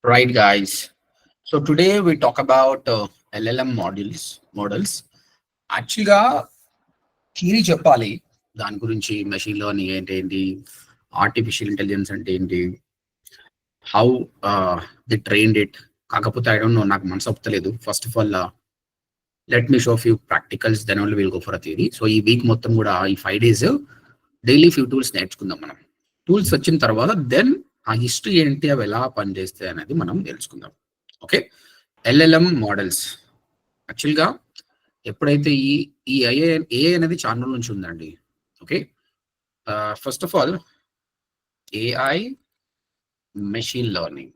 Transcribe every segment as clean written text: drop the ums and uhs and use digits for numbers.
Right, guys. So today we talk about LLM models. యాక్చువల్గా theory చెప్పాలి దాని గురించి, మెషిన్ లెర్నింగ్ ఏంటి, ఆర్టిఫిషియల్ ఇంటెలిజెన్స్ అంటే ఏంటి, హౌ ది ట్రైన్డ్ ఇట్. కాకపోతే ఐ డోంట్ నో, నాకు మనసు ఒప్పుతలేదు. First of all let me show few practicals, then only will go for a theory. So ఈ వీక్ మొత్తం కూడా, ఈ 5 days డైలీ ఫ్యూ టూల్స్ నేర్చుకుందాం. మనం టూల్స్ వచ్చిన తర్వాత దెన్ ఆ హిస్టరీ ఏంటి, అవి ఎలా పనిచేస్తాయి అనేది మనం తెలుసుకుందాం. Okay, LLM models. యాక్చువల్గా ఎప్పుడైతే ఈ ఏ అనేది చాలా రోజుల నుంచి ఉందండి. Okay, first of all AI machine learning.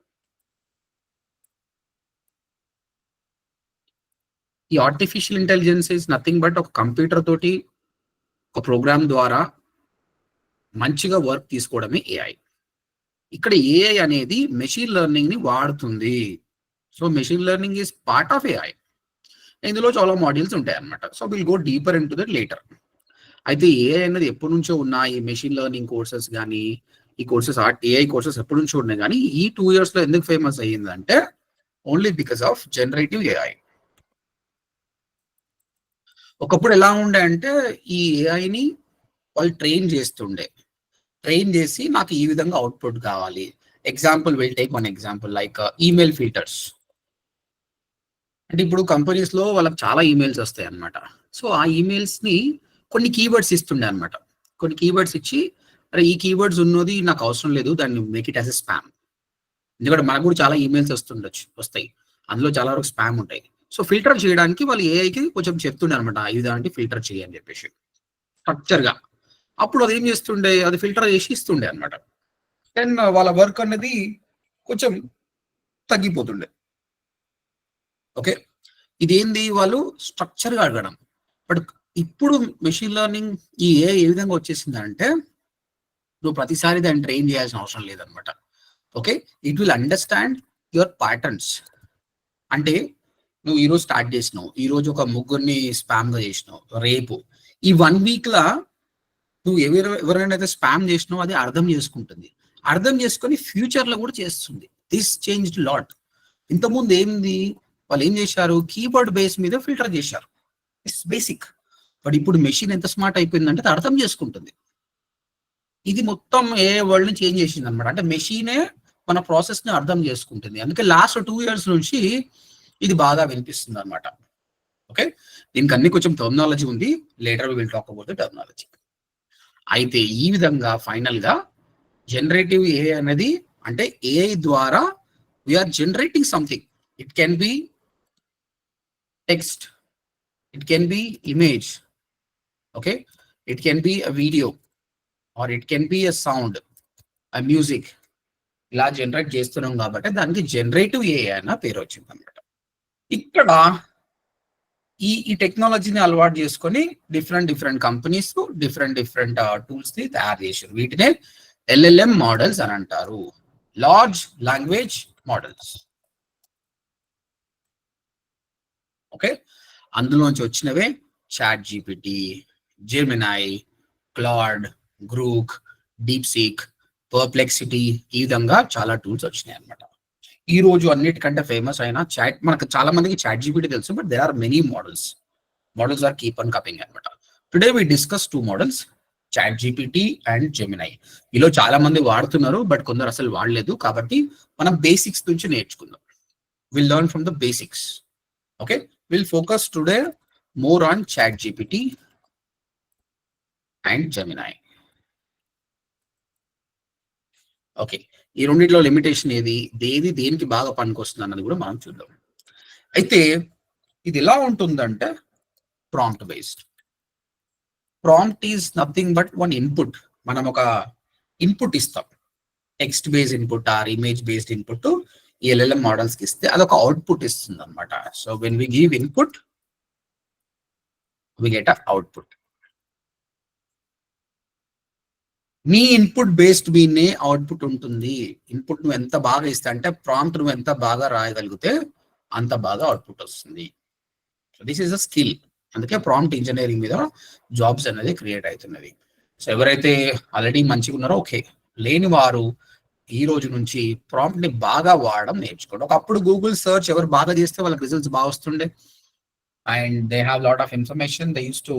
ఈ artificial intelligence is nothing but ఒక కంప్యూటర్ తోటి, ఒక ప్రోగ్రామ్ ద్వారా మంచిగా వర్క్ తీసుకోవడమే ఏఐ. ఇక్కడ ఏఐ అనేది మెషిన్ లెర్నింగ్ ని వాడుతుంది. So machine learning is part of AI. ఇందులో చాలా మాడ్యూల్స్ ఉంటాయి అన్నమాట. So will go deeper in to that later. అయితే ఏఐ అనేది ఎప్పటి నుంచో ఉన్న ఈ మెషిన్ లెర్నింగ్ కోర్సెస్ కానీ, ఈ కోర్సెస్ ఏఐ కోర్సెస్ ఎప్పటి నుంచో ఉన్నాయి. కానీ ఈ 2 years లో ఎందుకు ఫేమస్ అయ్యిందంటే only because of generative AI. ఒకప్పుడు ఎలా ఉండే అంటే ఈ ఏఐని వాళ్ళు ట్రైన్ చేసి నాకు ఈ విధంగా అవుట్పుట్ కావాలి. Example will take one example like email filters. అంటే ఇప్పుడు కంపెనీస్ లో వాళ్ళకి చాలా ఈమెయిల్స్ వస్తాయి అనమాట. సో ఆ ఈమెయిల్స్ ని కొన్ని కీవర్డ్స్ ఇస్తుండే అనమాట. కొన్ని కీవర్డ్స్ ఇచ్చి, అరే ఈ కీవర్డ్స్ ఉన్నది నాకు అవసరం లేదు, దాన్ని make it as a spam. ఎందుకంటే మనకు కూడా చాలా ఈమెయిల్స్ వస్తాయి, అందులో చాలా వరకు స్పామ్ ఉంటాయి. సో ఫిల్టర్ చేయడానికి వాళ్ళు ఏఐకి కొంచెం చెప్తుండే అనమాట, ఇదాంటి ఫిల్టర్ చేయని చెప్పేసి స్ట్రక్చర్ గా. అప్పుడు అది ఏం చేస్తుండే, అది ఫిల్టర్ చేసి ఇస్తుండే అనమాట. దెన్ వాళ్ళ వర్క్ అనేది కొంచెం తగ్గిపోతుండే. ఓకే, ఇదేంది వాళ్ళు స్ట్రక్చర్ గా అడగడం. బట్ ఇప్పుడు మెషిన్ లెర్నింగ్ ఈ ఏ విధంగా వచ్చేసింది అంటే, నువ్వు ప్రతిసారి దాన్ని ట్రైన్ చేయాల్సిన అవసరం లేదనమాట. Okay, it will understand your patterns. అంటే నువ్వు ఈరోజు స్టార్ట్ చేసినావు, ఈరోజు ఒక ముగ్గురిని స్పామ్ గా చేసినావు, రేపు ఈ 1 week నువ్వు ఎవరైనా అయితే స్పామ్ చేసినావు అది అర్థం చేసుకుంటుంది. అర్థం చేసుకొని ఫ్యూచర్ లో కూడా చేస్తుంది. This changed lot. ఇంతకుముందు ఏంది, వాళ్ళు ఏం చేశారు, కీబోర్డ్ బేస్ మీద ఫిల్టర్ చేశారు, ఇట్స్ బేసిక్. బట్ ఇప్పుడు మెషిన్ ఎంత స్మార్ట్ అయిపోయిందంటే అది అర్థం చేసుకుంటుంది. ఇది మొత్తం ఏ వరల్డ్ ని చేంజ్ చేసింది అనమాట. అంటే మెషినే మన ప్రాసెస్ ని అర్థం చేసుకుంటుంది. అందుకే లాస్ట్ 2 years నుంచి ఇది బాగా వినిపిస్తుంది అనమాట. ఓకే, దీనికి అన్ని కొంచెం టర్మినాలజీ ఉంది, later will talk about the terminology. అయితే ఈ విధంగా ఫైనల్ గా జనరేటివ్ ఏఐ అనేది, అంటే ఏఐ ద్వారా we are generating something. It can be text, it can be image, okay, it can be a video, or it can be a sound, a music. ఇలా generate చేస్తున్నాం కాబట్టి దానికి జనరేటివ్ ఏఐ అన్న పేరు వచ్చింది అనమాట. ఇక్కడ ఈ టెక్నాలజీని అలవాటు చేసుకొని డిఫరెంట్ కంపెనీస్ డిఫరెంట్ టూల్స్ ని తయారు చేశారు. వీటినే ఎల్ఎల్ఎం మోడల్స్ అని అంటారు, లార్జ్ లాంగ్వేజ్ మోడల్స్. ఓకే, అందులోంచి వచ్చినవే ChatGPT, Gemini, Claude, Grok, DeepSeek, Perplexity, ఈ విధంగా చాలా టూల్స్ వచ్చినాయి అనమాట. ఈ రోజు అన్నిటికంటే ఫేమస్ అయిన మనకు చాలా మందికి చాట్ జీపీటీ తెలుసు, but there are many models are keep on coming అనమాట. Today we discuss 2 models, chat GPT and Gemini. ఈలో చాలా మంది వాడుతున్నారు, బట్ కొందరు అసలు వాడలేదు. కాబట్టి మనం బేసిక్స్ నుంచి నేర్చుకుందాం. Will learn from the basics. Okay, will focus today more on chat GPT and Gemini. Okay, ఈ రెండిట్లో లిమిటేషన్ ఏది, దేనికి బాగా పనికొస్తుంది అన్నది కూడా మనం చూద్దాం. అయితే ఇది ఎలా ఉంటుందంటే prompt based. Prompt is nothing but one input. మనం ఒక ఇన్పుట్ ఇస్తాం, text based input or image based input ఈ ఎల్ఎల్ఎం మోడల్స్ కి ఇస్తే అదొక అవుట్పుట్ ఇస్తుంది అనమాట. So when we give input we get a output. నీ ఇన్పుట్ బేస్డ్ మీనే అవుట్పుట్ ఉంటుంది. ఇన్పుట్ నువ్వు ఎంత బాగా ఇస్తా అంటే, ప్రాంప్ట్ నువ్వు ఎంత బాగా రాయగలిగితే అంత బాగా అవుట్పుట్ వస్తుంది. So this is a skill. అందుకే ప్రాంప్ట్ ఇంజనీరింగ్ మీద జాబ్స్ అనేది క్రియేట్ అవుతున్నది. సో ఎవరైతే ఆల్రెడీ మంచిగా ఉన్నారో ఓకే, లేని వారు ఈ రోజు నుంచి ప్రాంప్ట్ ని బాగా వాడడం నేర్చుకోండి. ఒకప్పుడు గూగుల్ సర్చ్ ఎవరు బాగా చేస్తే వాళ్ళకి రిజల్ట్స్ బాగా వస్తుండే, and they have lot of information, they use to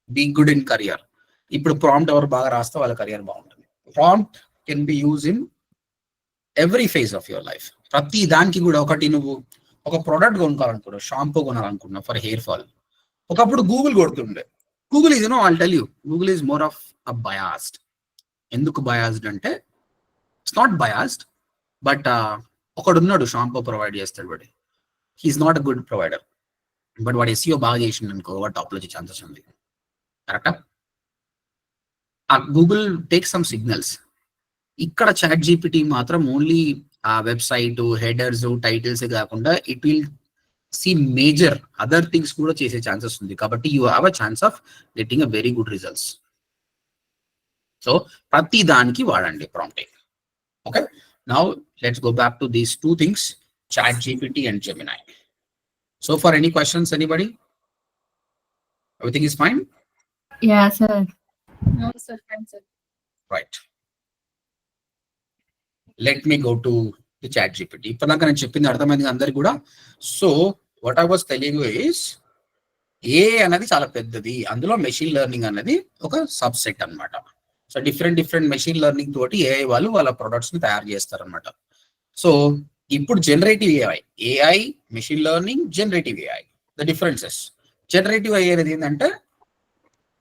be good in career. ఇప్పుడు ప్రాంప్ట్ ఎవరు బాగా రాస్తే వాళ్ళ కరియర్ బాగుంటుంది. Prompt can be use in every phase of your life. ప్రతి దానికి కూడా, ఒకటి నువ్వు ఒక ప్రోడక్ట్ కొనుక్కోవాలనుకున్నావు, షాంపూ కొనాలనుకున్నావు ఫర్ హెయిర్ ఫాల్, ఒకప్పుడు గూగుల్ కొడుతుండే. Google is I'll tell you, Google is more of a biased. ఎందుకు బయాస్డ్ అంటే, ఇట్స్ నాట్ బయాస్డ్, బట్ ఒకడున్నాడు షాంపూ ప్రొవైడ్ చేస్తాడు, వాడు he is not a good provider, but వాడు ఎస్ఈఓ బాగా చేసిండు అనుకో, వాడు టాప్లో వచ్చే ఛాన్సెస్ ఉంది. కరెక్టా? ఆ గూగుల్ టేక్ సమ్ సిగ్నల్స్. ఇక్కడ చాట్ జీపీటీ మాత్రం ఓన్లీ ఆ వెబ్సైట్ హెడర్స్ టైటిల్స్ కాకుండా it will see major other things కూడా చేసే ఛాన్సెస్ ఉంది. కాబట్టి you have a chance of getting a very good results. So ప్రతి దానికి వాడండి prompting. Okay, now let's go back to these two things, chat GPT and Gemini. So for any questions, anybody? Everything is fine? Yeah, sir. No, sir. Fine, sir. Right. Let me go to the chat GPT. ఇప్పటిదాకా నేను చెప్పింది అర్థమైంది అందరికి కూడా. So what I was telling you is, ఏ అనేది చాలా పెద్దది, అందులో మెషిన్ లెర్నింగ్ అనేది ఒక సబ్సెట్ అన్నమాట. సో డిఫరెంట్ మెషిన్ లెర్నింగ్ తోటి ఏఐ వాళ్ళు వాళ్ళ ప్రొడక్ట్స్ ని తయారు చేస్తారనమాట. సో ఇప్పుడు generative AI, machine learning, generative AI, the differences. Generative AI అనేది ఏంటంటే,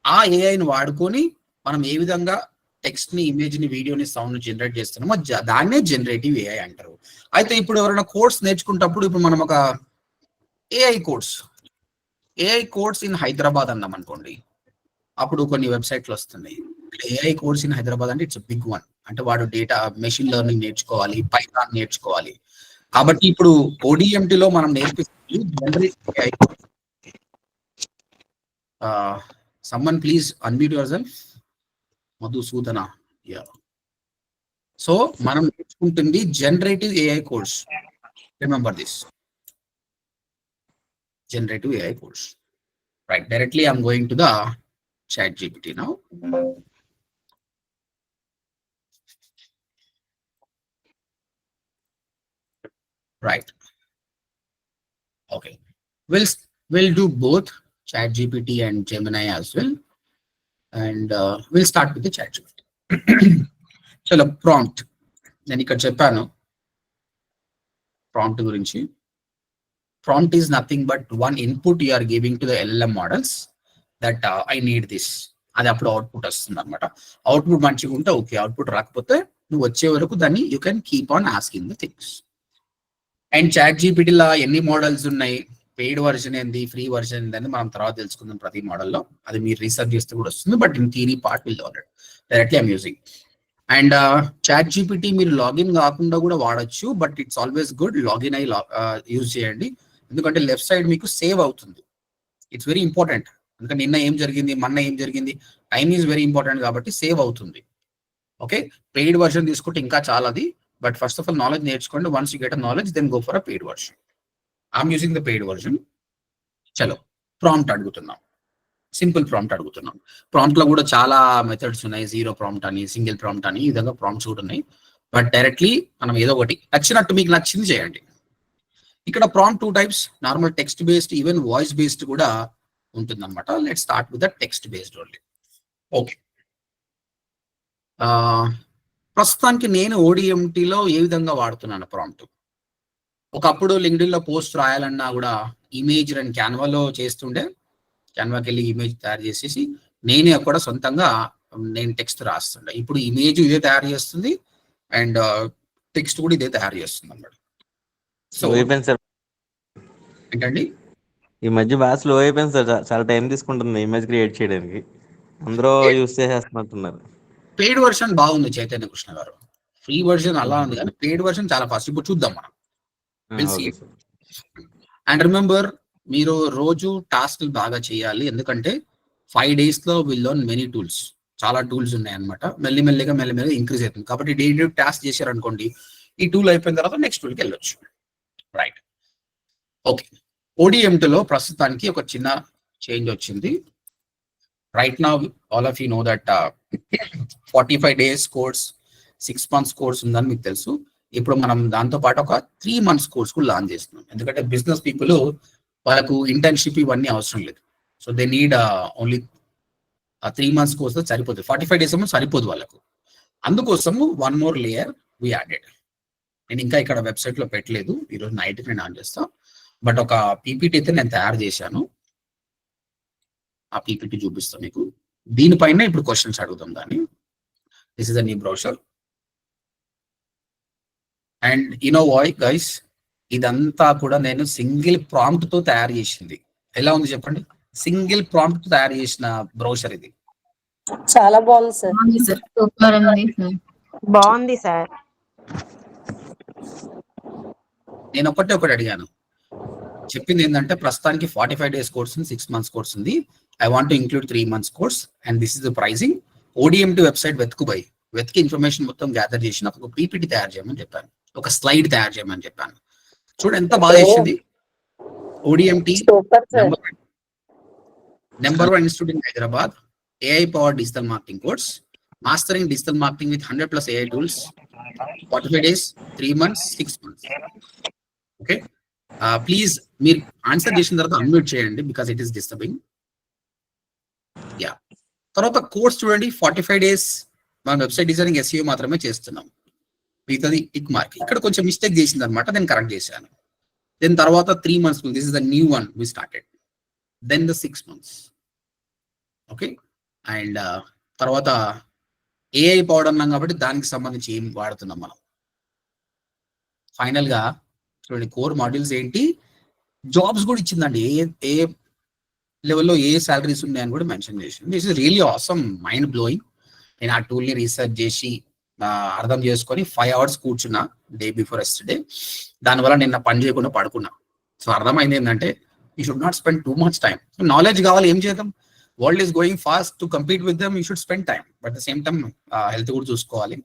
ఆ ఏఐని వాడుకొని మనం ఏ విధంగా టెక్స్ట్ ని, ఇమేజ్ ని, వీడియోని, సౌండ్ ని జనరేట్ చేస్తున్నామో దాన్నే జనరేటివ్ ఏఐ అంటారు. అయితే ఇప్పుడు ఎవరైనా కోర్స్ నేర్చుకుంటప్పుడు, ఇప్పుడు మనం ఒక ఏఐ కోర్స్ ఇన్ హైదరాబాద్ అన్నాం అనుకోండి, అప్పుడు కొన్ని వెబ్సైట్లు వస్తున్నాయి. ఏఐ కోర్స్ ఇన్ హైదరాబాద్ అంటే ఇట్స్ బిగ్ వన్. అంటే వాడు డేటా, మెషిన్ లెర్నింగ్ నేర్చుకోవాలి, పైథాన్ నేర్చుకోవాలి. కాబట్టి ఇప్పుడు ODMT లో మనం నేర్పిస్తుంది generative AI. someone please unmute yourself. Madhusudana. Yeah. So మనం నేర్చుకుంటుంది generative AI course. Remember this. Generative AI course. Right. Directly I'm going to the chat GPT now. Right. Okay. We'll do both chat GPT and Gemini as well. And we'll start with the chat GPT. Chalo, prompt. నేను ఇక్కడ చెప్పాను prompt గురించి. Prompt is nothing but one input you are giving to the LLM models that I need this. అది అప్పుడు output వస్తుంది అనమాట. Output మంచిగా ఉంటే ఓకే, అవుట్పుట్ రాకపోతే నువ్వు వచ్చే వరకు దాన్ని you can keep on asking the things. And చాట్ జీపీటీలో ఎన్ని మోడల్స్ ఉన్నాయి, పెయిడ్ వర్షన్ ఏంది, ఫ్రీ వర్షన్ ఏంది మనం తర్వాత తెలుసుకుందాం ప్రతి మోడల్లో. అది మీరు రీసెర్చ్ చేస్తే కూడా వస్తుంది, but in theory part will learn it. Directly I'm using. And ChatGPT మీరు లాగిన్ కాకుండా కూడా వాడచ్చు, but it's always good login అయ్యి యూజ్ చేయండి. ఎందుకంటే లెఫ్ట్ సైడ్ మీకు సేవ్ అవుతుంది. It's very important. ఎందుకంటే నిన్న ఏం జరిగింది, మొన్న ఏం జరిగింది, టైమ్ ఈజ్ వెరీ ఇంపార్టెంట్ కాబట్టి సేవ్ అవుతుంది. ఓకే, పెయిడ్ వర్షన్ తీసుకుంటే ఇంకా చాలా అది, but first of all knowledge నేర్చుకోండి. Once you get a knowledge then go for a paid version. I'm using the paid version. చలో ప్రాంప్ట్ అడుగుతున్నాం, సింపుల్ ప్రాంప్ట్ అడుగుతున్నాం. ప్రాంప్ట్ లో కూడా చాలా మెథడ్స్ ఉన్నాయి, జీరో ప్రాంప్ట్ అని, సింగిల్ ప్రాంప్ట్ అని, ఈ విధంగా ప్రాంప్ట్స్ కూడా ఉన్నాయి. బట్ డైరెక్ట్లీ మనం ఏదో ఒకటి నచ్చినట్టు మీకు నచ్చింది చేయండి. ఇక్కడ prompt 2 types, normal text based, even voice based కూడా ఉంటుంది అనమాట. Let start with the text based only. Okay, ప్రస్తుతానికి నేను ODMTలో ఏ విధంగా వాడుతున్నాను ప్రాంప్ట్. ఒకప్పుడు లింక్డ్ఇన్ లో పోస్ట్ రాయాలన్నా కూడా ఇమేజ్ అండ్ క్యాన్వాలో చేస్తుండే. క్యాన్వాకి వెళ్ళి ఇమేజ్ తయారు చేసేసి నేనే అక్కడ సొంతంగా నేను టెక్స్ట్ రాస్తుండే. ఇప్పుడు ఇమేజ్ ఇదే తయారు చేస్తుంది అండ్ టెక్స్ట్ కూడా ఇదే తయారు చేస్తుంది అన్నమాట. సో ఏంటండి, ఈ మధ్య బాగా స్లో అయిపోయింది సార్, చాలా టైం తీసుకుంటుంది ఇమేజ్ క్రియేట్ చేయడానికి. అందరూ యూస్ చేసేస్తున్నట్టున్నారు. పెయిడ్ వర్షన్ బాగుంది చైతన్య కృష్ణ గారు, ఫ్రీ వర్షన్ అలా ఉంది కానీ పెయిడ్ వర్షన్ చాలా ఫస్ట్. ఇప్పుడు చూద్దాం మనం. అండ్ రిమెంబర్, మీరు రోజు టాస్క్ బాగా చేయాలి, ఎందుకంటే 5 days లో విల్ లెర్న్ మెనీ టూల్స్. చాలా టూల్స్ ఉన్నాయి అనమాట. మెల్లిమెల్లిగా ఇంక్రీజ్ అవుతుంది. కాబట్టి డైలీ టాస్క్ చేశారనుకోండి, ఈ టూల్ అయిపోయిన తర్వాత నెక్స్ట్ టూల్కి వెళ్ళొచ్చు. రైట్. ఓకే, ODMTలో ప్రస్తుతానికి ఒక చిన్న చేంజ్ వచ్చింది. Right now all of you know that 45 days course 6 months course ఉందని మీకు తెలుసు. ఇప్పుడు మనం దాంతో పాటు ఒక 3 months కోర్స్ కూడా లాంచ్ చేస్తున్నాం. ఎందుకంటే బిజినెస్ పీపుల్ వాళ్ళకు ఇంటర్న్షిప్ ఇవన్నీ అవసరం లేదు. So they need only 3 months course సరిపోతుంది. 45 days ఏమో సరిపోదు వాళ్ళకు. అందుకోసము 1 more layer వి యాడెడ్. నేను ఇంకా ఇక్కడ వెబ్సైట్ లో పెట్టలేదు, ఈరోజు నైట్ నేను ఆన్ చేస్తా. బట్ ఒక పీపీటీ అయితే నేను తయారు చేశాను, ఆ పీపీటీ చూపిస్తాను మీకు. దీనిపైన ఇప్పుడు క్వశ్చన్స్ అడుగుతాం దాన్ని. This is a new brochure and you know వాయ్ గైస్, ఇదంతా కూడా నేను సింగిల్ ప్రాంప్ట్ తో తయారు చేసింది. ఎలా ఉంది చెప్పండి? సింగిల్ ప్రాంప్ట్ తో తయారు చేసిన బ్రౌషర్ ఇది. చాలా బాగుంది సార్. సూపర్ ఉంది సార్. బాగుంది సార్. నేను ఒకటి అడిగాను, చెప్పింది ఏంటంటే ప్రస్తుతానికి 45 days కోర్స్ ఉంది, 6 months కోర్స్ ఉంది. I want to include 3 months course and this is the pricing. ODMT website వెతికి ఇన్ఫర్మేషన్ మొత్తం గ్యాదర్ చేసి నాకు ఒక పీపీటీ తయారు చేయమని చెప్పాను, ఒక స్లైడ్ తయారు చేయమని చెప్పాను. చూడండి ఎంత బాగా చేసింది. ODMT number 1 institute in Hyderabad, AI powered digital marketing course, mastering digital marketing with 100+ AI tools, 45 days, 3 months, 6 months. Okay, please మీరు ఆన్సర్ చేసిన తర్వాత అన్మ్యూట్ చేయండి because it is disturbing. Yeah, తర్వాత కోర్స్ చూడండి, 45 days మనం వెబ్సైట్ డిజైనింగ్ SEO మాత్రమే చేస్తున్నాం, మిగతాది టిక్ మార్క్. ఇక్కడ కొంచెం మిస్టేక్ చేసింది అనమాట, నేను కరెక్ట్ చేశాను. దెన్ తర్వాత 3 months, this is the new one we started. Then the 6 months. Okay, and తర్వాత AI పవర్ అన్నాం కాబట్టి దానికి సంబంధించి ఏం వాడుతున్నాం మనం. ఫైనల్ గా చూడండి, కోర్ మాడ్యూల్స్ ఏంటి, జాబ్స్ కూడా ఇచ్చిందండి, ఏ లెవెల్లో ఏ సాలరీస్ ఉన్నాయని కూడా మెన్షన్ చేసింది. This is really awesome, mind blowing. నేను ఆ టూల్ ని రీసెర్చ్ చేసి అర్థం చేసుకొని 5 hours కూర్చున్నా డే బిఫోర్ ఎస్టర్డే. దానివల్ల నిన్న పని చేయకుండా పడుకున్నా. సో అర్థమైంది ఏంటంటే you should not spend too much time. Knowledge కావాలి, ఏం చేద్దాం, world is going fast, to compete with them you should spend time. But the same time health కూడా చూసుకోవాలి,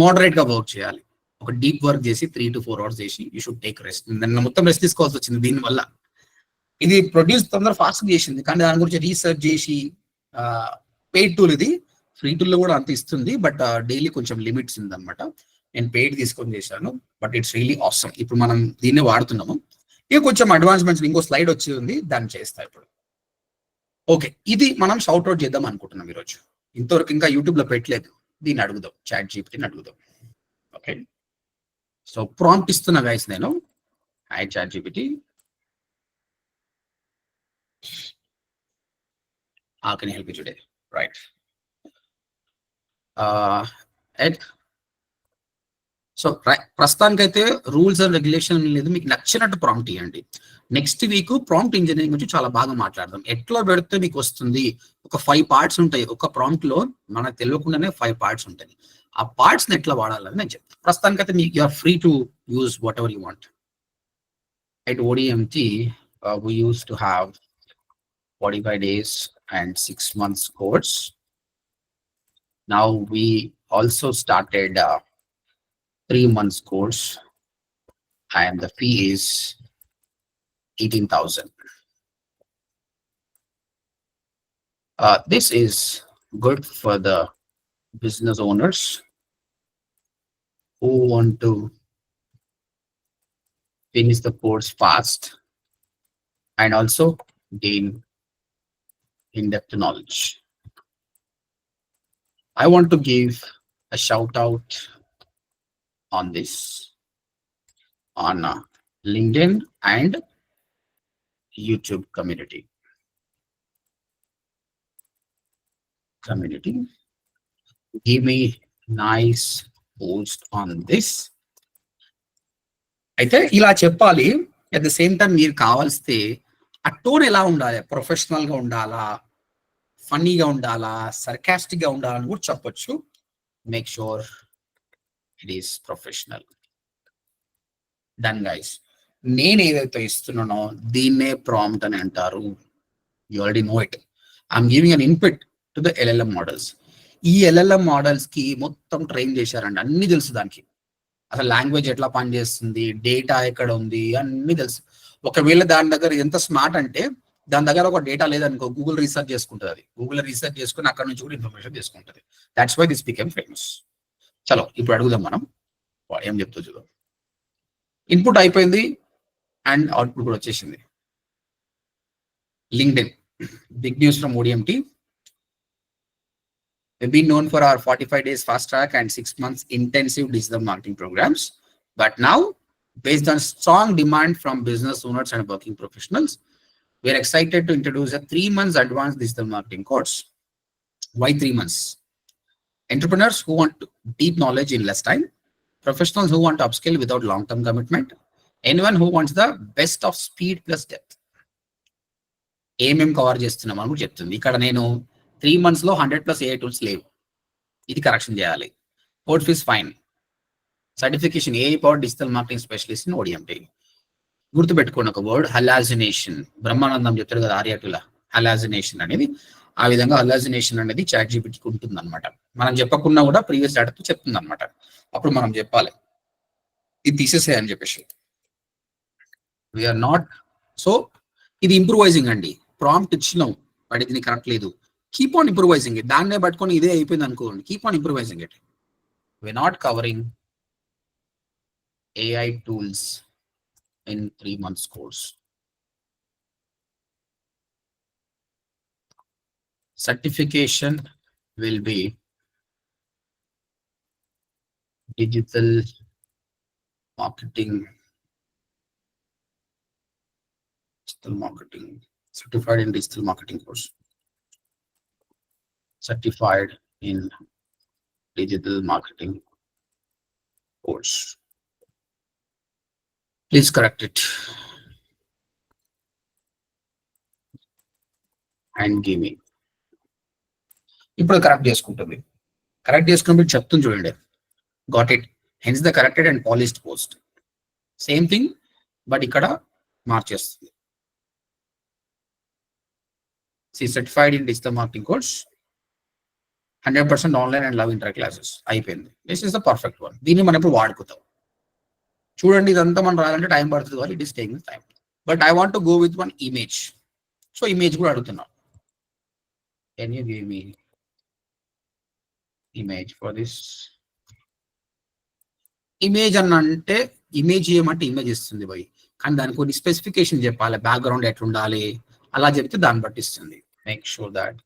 మోడరేట్ గా వర్క్ చేయాలి. ఒక డీప్ వర్క్ చేసి 3 to 4 hours చేసి యూ షుడ్ టేక్ రెస్ట్. నిన్న మొత్తం రెస్ట్ తీసుకోవాల్సి వచ్చింది దీనివల్ల. ఇది ప్రొడ్యూస్ తొందర ఫాస్ట్ చేసింది, కానీ దాని గురించి రీసెర్చ్ చేసి పెయిడ్ టూల్, ఇది ఫ్రీ టూల్ లో కూడా అంత ఇస్తుంది, బట్ డైలీ కొంచెం లిమిట్స్ ఉంది అనమాట. నేను పెయిడ్ తీసుకొని చేశాను, బట్ ఇట్స్ రియలీ ఆసమ్. ఇప్పుడు మనం దీన్ని వాడుతున్నాము. ఇక కొంచెం అడ్వాన్స్మెంట్స్, ఇంకో స్లైడ్ వచ్చి ఉంది, దాన్ని చేస్తా ఇప్పుడు. ఓకే, ఇది మనం షౌట్అవుట్ చేద్దాం అనుకుంటున్నాం ఈరోజు. ఇంతవరకు ఇంకా యూట్యూబ్ లో పెట్టలేదు, దీన్ని అడుగుదాం, చాట్ జీపీటీని అడుగుదాం. ఓకే, సో ప్రాంప్ట్ ఇస్తున్నా గైస్ నేను. Hi chat GPT, how can I help you today? Right. Ed. So ప్రస్తుతానికైతే రూల్స్ అండ్ రెగ్యులేషన్ లేదు, మీకు నచ్చినట్టు ప్రాంప్ట్ ఇవ్వండి. నెక్స్ట్ వీక్ ప్రాంప్ట్ ఇంజనీరింగ్ గురించి చాలా బాగా మాట్లాడదాం. ఎట్లా పెడితే మీకు వస్తుంది, ఒక 5 parts ఉంటాయి. ఒక ప్రాంప్ట్ లో మనకు తెలియకుండానే 5 parts ఉంటాయి. ఆ పార్ట్స్ ని ఎట్లా వాడాలని నేను చెప్తాను. ప్రస్తుతానికైతే మీకు you are free to use whatever you want. At ODMT, we used to have 45 days and 6 months course. Now we also started 3 months course, and the fee is 18,000. This is good for the business owners who want to finish the course fast and also gain in-depth knowledge. I want to give a shout out on this on LinkedIn and YouTube community. Give me nice post on this. అయితే ఇలా చెప్పాలి. At the same time మీరు కావాల్స్తే ఆ tone ఎలా ఉండాలి, professional గా ఉండాలా, ఫన్నీగా ఉండాలా, సర్కాస్టిక్ గా ఉండాలని కూడా చెప్పొచ్చు. Make sure it is professional. Done guys. నేను ఏదైతే ఇస్తున్నానో దీన్నే ప్రాంప్ట్ అని అంటారు. You already know it. I'm giving an input to the LLM models. ఈ LLM మోడల్స్ కి మొత్తం ట్రైన్ చేశారండి, అన్ని తెలుసు దానికి. అసలు లాంగ్వేజ్ ఎట్లా పనిచేస్తుంది, డేటా ఎక్కడ ఉంది, అన్ని తెలుసు. ఒకవేళ దాని దగ్గర ఎంత స్మార్ట్ అంటే దాని దగ్గర ఒక డేటా లేదనుకో గూగుల్ రీసెర్చ్ చేసుకుంటుంది, అది గూగుల్ రీసెర్చ్ చేసుకుని అక్కడ నుంచి కూడా ఇన్ఫర్మేషన్ తీసుకుంటుంది. That's why this became famous. చలో ఇప్పుడు అడుగుదాం మనం ఏం చెప్తా చూద్దాం. ఇన్పుట్ అయిపోయింది అండ్ అవుట్పుట్ కూడా వచ్చేసింది. LinkedIn, big news from ODMT. We've been known for our 45 days fast track and 6 months intensive digital marketing programs. But now, based on strong demand from business owners and working professionals, we are excited to introduce a 3 months advanced digital marketing course. Why 3 months? Entrepreneurs who want deep knowledge in less time, professionals who want to upskill without long-term commitment, anyone who wants the best of speed plus depth. ఏమేం cover చేస్తున్నాం అని కూడా చెప్తుంది. ఇక్కడ నేను 3 months లో 100+ AI tools లేవు, ఇది కరెక్షన్ చేయాలి. Course fees fine. Certification AI power digital marketing specialist in ODMT. గుర్తుపెట్టుకోండి ఒక వర్డ్, హలాజినేషన్. బ్రహ్మానందం చెప్తాడు కదా ఆర్యాటుల, హలాజినేషన్ అనేది. ఆ విధంగా హలాజినేషన్ అనేది ChatGPTకి ఉంటుంది అనమాట. మనం చెప్పకుండా కూడా ప్రీవియస్ డేటాతో చెప్తుంది అనమాట. అప్పుడు మనం చెప్పాలి ఇది తీసేసే అని చెప్పేసి. We're not. సో ఇది ఇంప్రూవైజింగ్ అండి. ప్రాంప్ట్ ఇచ్చినాం బట్ ఇది కరెక్ట్ లేదు, కీప్ ఆన్ ఇంప్రూవైజింగ్ ఇట్. దాన్నే పట్టుకొని ఇదే అయిపోయింది అనుకోండి, keep on improvising it. We're not covering AI tools in 3 months course. Certification will be digital marketing, certified in digital marketing course. Certified in digital marketing course. Please correct it and give me. ఇప్పుడు correct చేసుకుంటుంది. Correct చేసుకున్నప్పుడు చెప్తుంది చూడండి, got it, hence the corrected and polished post. Same thing but ఇక్కడ మార్చేస్తుంది. Certified in digital marketing course, 100% online and love inter classes. అయిపోయింది. This is the perfect one. దీన్ని మనం ఇప్పుడు వాడుకుంటాం. చూడండి ఇదంతా మనం రాయాలంటే టైం పడుతుంది, వాళ్ళు it is taking time. But I want to go with one image. So image కూడా అడుగుతున్నాం. Can you give me image for this? Image అని అంటే ఇమేజ్ ఏమంటే ఇమేజ్ ఇస్తుంది పోయి, కానీ దానికి కొన్ని స్పెసిఫికేషన్ చెప్పాలి. బ్యాక్గ్రౌండ్ ఎట్లా ఉండాలి అలా చెప్తే దాన్ని బట్టి ఇస్తుంది. Make sure that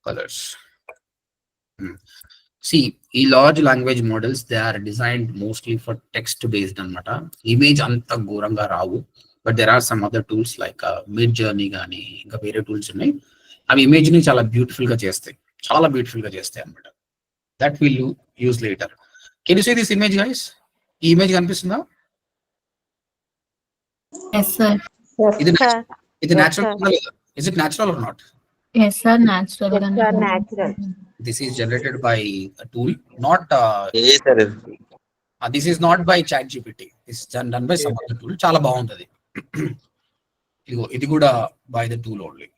colors. See, ఈ large language models, they are designed mostly for text based అన్నమాట. ఇమేజ్ అంత ఘోరంగా రావు. But there are some other tools like Midjourney కానీ ఇంకా వేరే టూల్స్ ఉన్నాయి. అవి ఇమేజ్ ని చాలా బ్యూటిఫుల్ గా చేస్తాయి, చాలా బ్యూటిఫుల్ గా చేస్తాయి అన్నమాట. That will use later. Can you see this image guys? ఈ ఇమేజ్ కనిపిస్తుందా? Yes, sir. ఇది natural? Is it natural or not? Yes, sir. Natural. natural. This is generated by a tool, not this is not by ChatGPT. This is done by some other tool. చాలా బాగుంటది. ఇది కూడా by the tool only,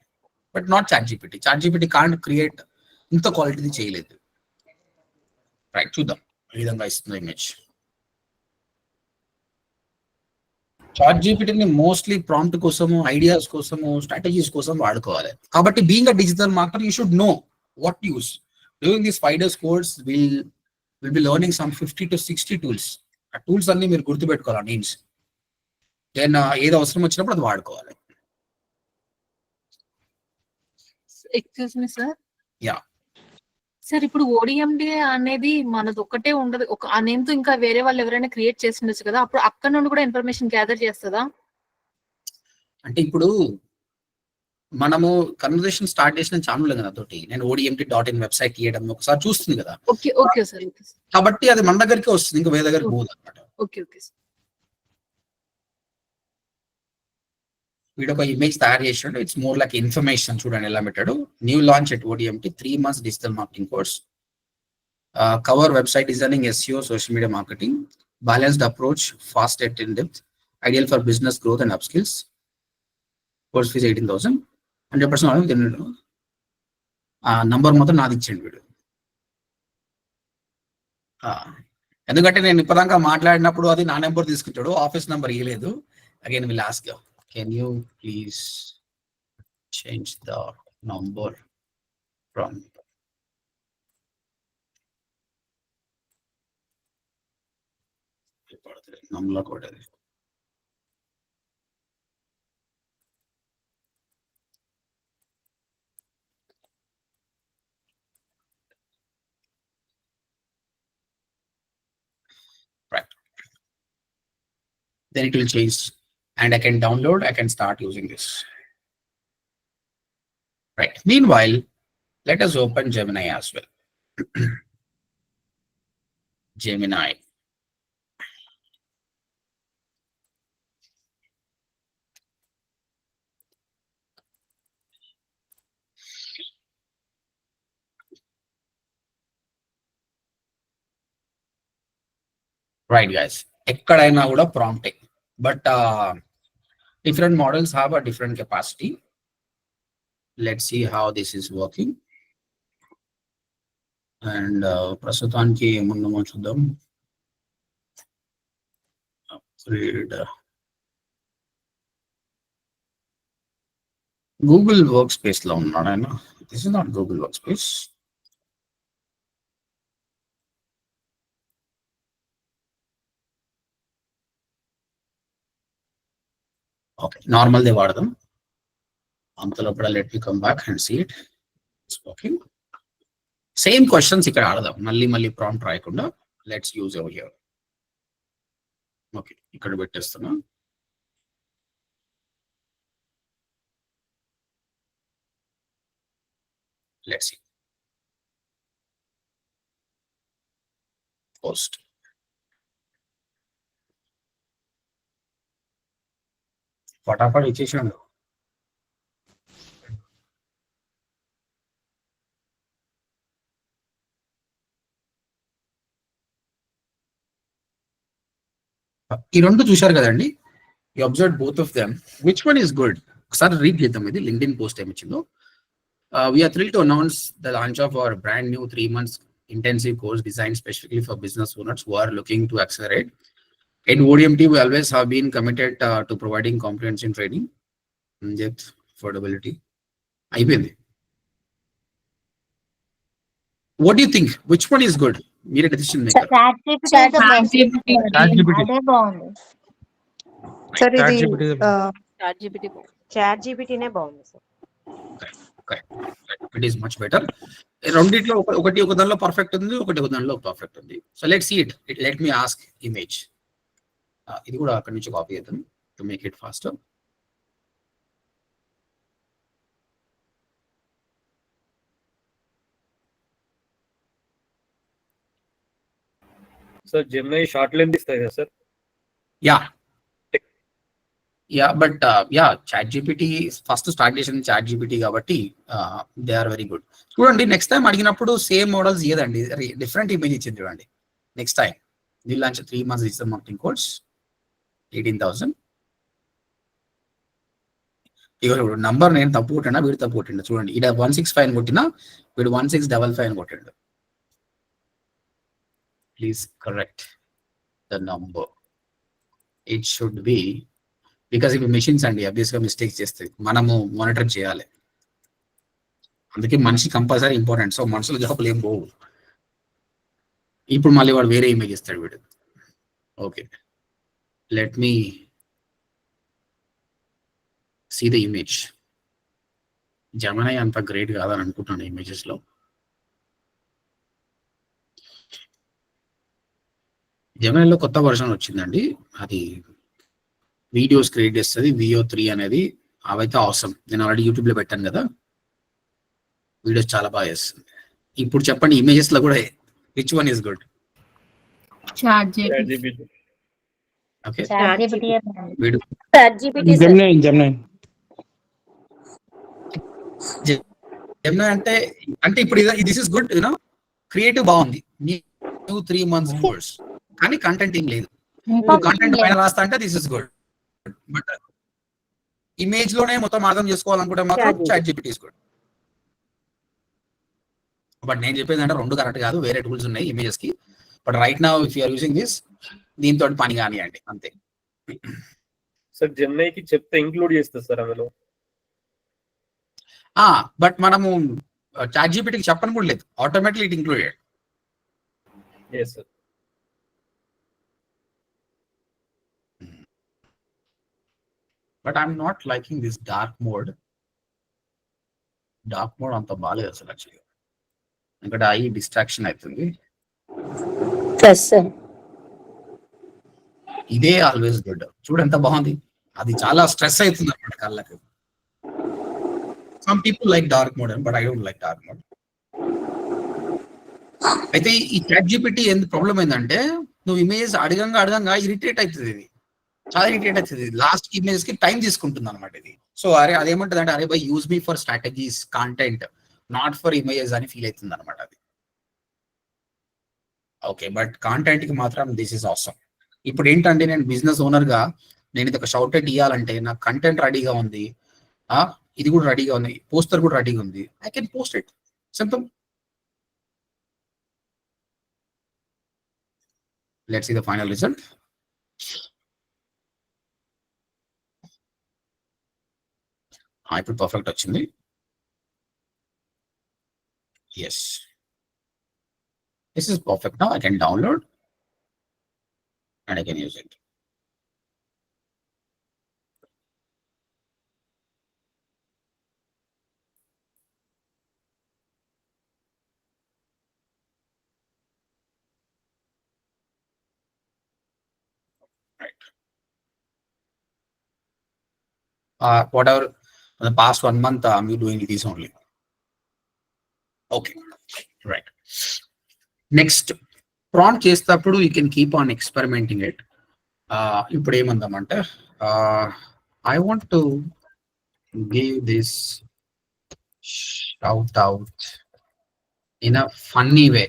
but not ChatGPT. ChatGPT can't create ఇంత quality చేయలేదు. Right, చూద్దాం ఈ విధంగా ఇస్తుంది ఇమేజ్. ChatGPTని మోస్ట్లీ ప్రాంప్ట్ కోసము, ఐడియాస్ కోసము, స్ట్రాటజీస్ కోసం వాడుకోవాలి. కాబట్టి being a digital marketer, you should know what use. During this 5 days course will be learning some 50 to 60 tools. ఆ టూల్స్ అన్ని మీరు గుర్తుపెట్టుకోవాలి నేమ్స్. దెన్ ఏది అవసరం వచ్చినప్పుడు అది వాడుకోవాలి. Excuse me sir. Yeah sir, ఇప్పుడు ODMD అనేది మనది ఒక్కటే ఉండదు, ఒక ఆ నేమ్ తో ఇంకా వేరే వాళ్ళు ఎవరైనా క్రియేట్ చేసి ఉండొచ్చు కదా, అప్పుడు అక్కడ నుండి కూడా ఇన్ఫర్మేషన్ గ్యాదర్ చేస్తుందా? అంటే ఇప్పుడు మనము కన్వర్సేషన్ స్టార్ట్ చేసిన ఛానల్ కదా తోటి, నేను ODMT.in వెబ్సైట్ తీయడం ఒకసారి చూస్తుంది కదా. Okay okay sir. Okay sir. కాబట్టి అది మన దగ్గరికి వస్తుంది, ఇంకా వేరే దగ్గరికి పోదు అనమాట. Okay okay sir. వీడు ఒక ఇమేజ్ తయారు చేసాడు. It's more like information. చూడండి ఎలా పెట్టాడు. New launch at ODMT 3 months digital marketing course. Cover website designing, SEO, social media marketing, balanced approach, fast at in depth, ideal for business growth and up skills. Course fees 18,000. 100% number మొత్తం నాది ఇచ్చిండు వీడు. ఎందుకంటే నేను ఇప్పటిదాకా మాట్లాడినప్పుడు అది నా నెంబర్ తీసుకుంటాడు, ఆఫీస్ నెంబర్ ఇవ్వలేదు. Again will ask, can you please change the number from నమ్లా కూడా right. Then it will change and I can download, I can start using this. Right. Meanwhile, let us open Gemini as well. Gemini. Right, guys. ఎక్కడైనా కూడా prompting, but different models have a different capacity. Let's see how this is working. And ప్రస్తుతానికి ఏముందో చూద్దాం. Upgrade. Google Workspace లో ఉన్నాడు ఆయన. This is not Google Workspace. Okay, normal దే వాడదాం. అంతలో కూడా let me come back and see it. It's working. Same questions ఇక్కడ ఆడదాం, మళ్ళీ ప్రాంప్ట్ రాయకుండా. Let's use over here. Okay, ఇక్కడ పెట్టేస్తున్నా. Let's see. Post. ఫటాఫట్ ఇచ్చేసాడు. ఈ రెండు చూశారు కదండి. You observe both of them. Which one is good? ఒకసారి రీడ్ చేద్దాం. ఇది లింక్డ్ఇన్ పోస్ట్ ఏమి ఇచ్చిందో. We are thrilled to announce the launch of our brand new 3 months intensive course designed specifically for business owners who are looking to accelerate. In ODMT, we always have been committed to providing comprehensive training, in-depth, affordability. అయిపోయింది. What do you think? Which one is good? Mere decision maker. అదే బాగుంది. Sir ఇది chat జీపీటీనే బాగుంది sir. It is much better. రెండిట్లో ఒకటి ఒక దానిలో perfect ఉంది, ఒకటి ఒక దానిలో పర్ఫెక్ట్ ఉంది. So let's see it. Let me ask image. ఇది కూడా అక్కడి నుంచి కాపీ చేద్దాం to make it faster. Sir Gemini short length ఇస్తాయి కదా sir? Yeah but chat GPT first start చేసింది చాట్ జీపీటీ కాబట్టి దే ఆర్ వెరీ గుడ్. చూడండి, నెక్స్ట్ టైం అడిగినప్పుడు సేమ్ మోడల్స్ ఇయ్యదండి, డిఫరెంట్ ఇమేజ్ ఇచ్చింది చూడండి. Next time the launch 3 months digital marketing course 18,000. ఇక నంబర్ నేను తప్పు కొట్టినా, వీడు తప్పు కొట్టిండు. చూడండి, ఇక్కడ 165 అని కొట్టినా, వీడు 1655 అని కొట్టిండు. Please correct the number. It should be, because ఇవి మెషిన్స్ అండి, అబ్వియస్ గా మిస్టేక్స్ చేస్తాయి, మనము మానిటర్ చేయాలి. అందుకే మనిషి కంపల్సరీ ఇంపార్టెంట్. సో మనుషుల జాబులు ఏం పోవు. ఇప్పుడు మళ్ళీ వాడు వేరే ఇమేజ్ ఇస్తాడు వీడు. Okay, let me see the image. Gemini అంత గ్రేట్ కాదని అనుకుంటున్నాను ఇమేజెస్ లో. జెమినీలో కొత్త వర్షన్ వచ్చిందండి, అది వీడియోస్ క్రియేట్ చేస్తుంది, VO3 అనేది. అవైతే అవసరం. నేను ఆల్రెడీ యూట్యూబ్ లో పెట్టాను కదా, వీడియోస్ చాలా బాగా చేస్తుంది. ఇప్పుడు చెప్పండి, ఇమేజెస్ లో కూడా which one is good? Chat chat GPT. GPT. Okay, chat GPT వీడు చాట్ జీపీటీ జెమినీ అంటే ఇప్పుడు this is good, you know, creative బాగుంది. న్యూ 3 months కోర్స్, కానీ కంటెంట్ ఏం లేదు. కంటెంట్ పైన రాస్తా అంటే this is good. But image లోనే మొత్తం అర్థం చేసుకోవాలనుకుంటే మాత్రం chat GPT is good. But నేను చెప్పేది అంటే రెండు కరెక్ట్ కాదు, వేరే టూల్స్ ఉన్నాయి ఇమేజెస్ కి. But right now if you're using this, దీంతో పని కానివ్వండి అంతే. సార్ జెమినైకి చెప్తే ఇంక్లూడ్ చేస్తారు సార్ అందులో. బట్ మనము చాట్ జీపీటీకి చెప్పని కూడా లేదు, automatically it included. Yes sir. But I'm not liking this dark mode. Dark mode అంత బాగాలేదు అసలు యాక్చువల్గా, ఎందుకంటే ఐ డిస్ట్రాక్షన్ అవుతుంది. Yes sir. ఇదే ఆల్వేస్ గుడ్. చూడు ఎంత బాగుంది, అది చాలా స్ట్రెస్ అవుతుంది అన్నమాట కళ్ళకి. Some people like dark mode but I don't like dark mode. అయితే ఈ చాట్ జీపీటీ ఎందుకు ప్రాబ్లం ఏంటంటే, నువ్వు ఇమేజ్ అడగంగా ఇరిటేట్ అవుతుంది, ఇది చాలా ఇరిటేట్ అవుతుంది. లాస్ట్ ఇమేజ్ కి టైం తీసుకుంటుంది అనమాట ఇది. సో అదేమంటుంది అంటే, అరే by use me for strategies, content, not for images అని ఫీల్ అవుతుంది అనమాట అది. ఓకే, బట్ కాంటెంట్ కి మాత్రం దిస్ ఇస్ ఆసమ్. ఇప్పుడు ఏంటంటే, నేను బిజినెస్ ఓనర్ గా నేను ఇది ఒక షౌట్ అవుట్ ఇవ్వాలంటే నాకు కంటెంట్ రెడీగా ఉంది, ఇది కూడా రెడీగా ఉంది, పోస్టర్ కూడా రెడీగా ఉంది, I can post it simple. Let's see the final result. ఇప్పుడు పర్ఫెక్ట్ వచ్చింది. Yes, this is perfect. Now I can download and I can use it. Right. Whatever in the past 1 month I'm doing this only. Okay, right. Next, prompt చేసేటప్పుడు you can keep on experimenting it. ఇప్పుడు ఏమందామంటే, I want to give this shout out in a funny way.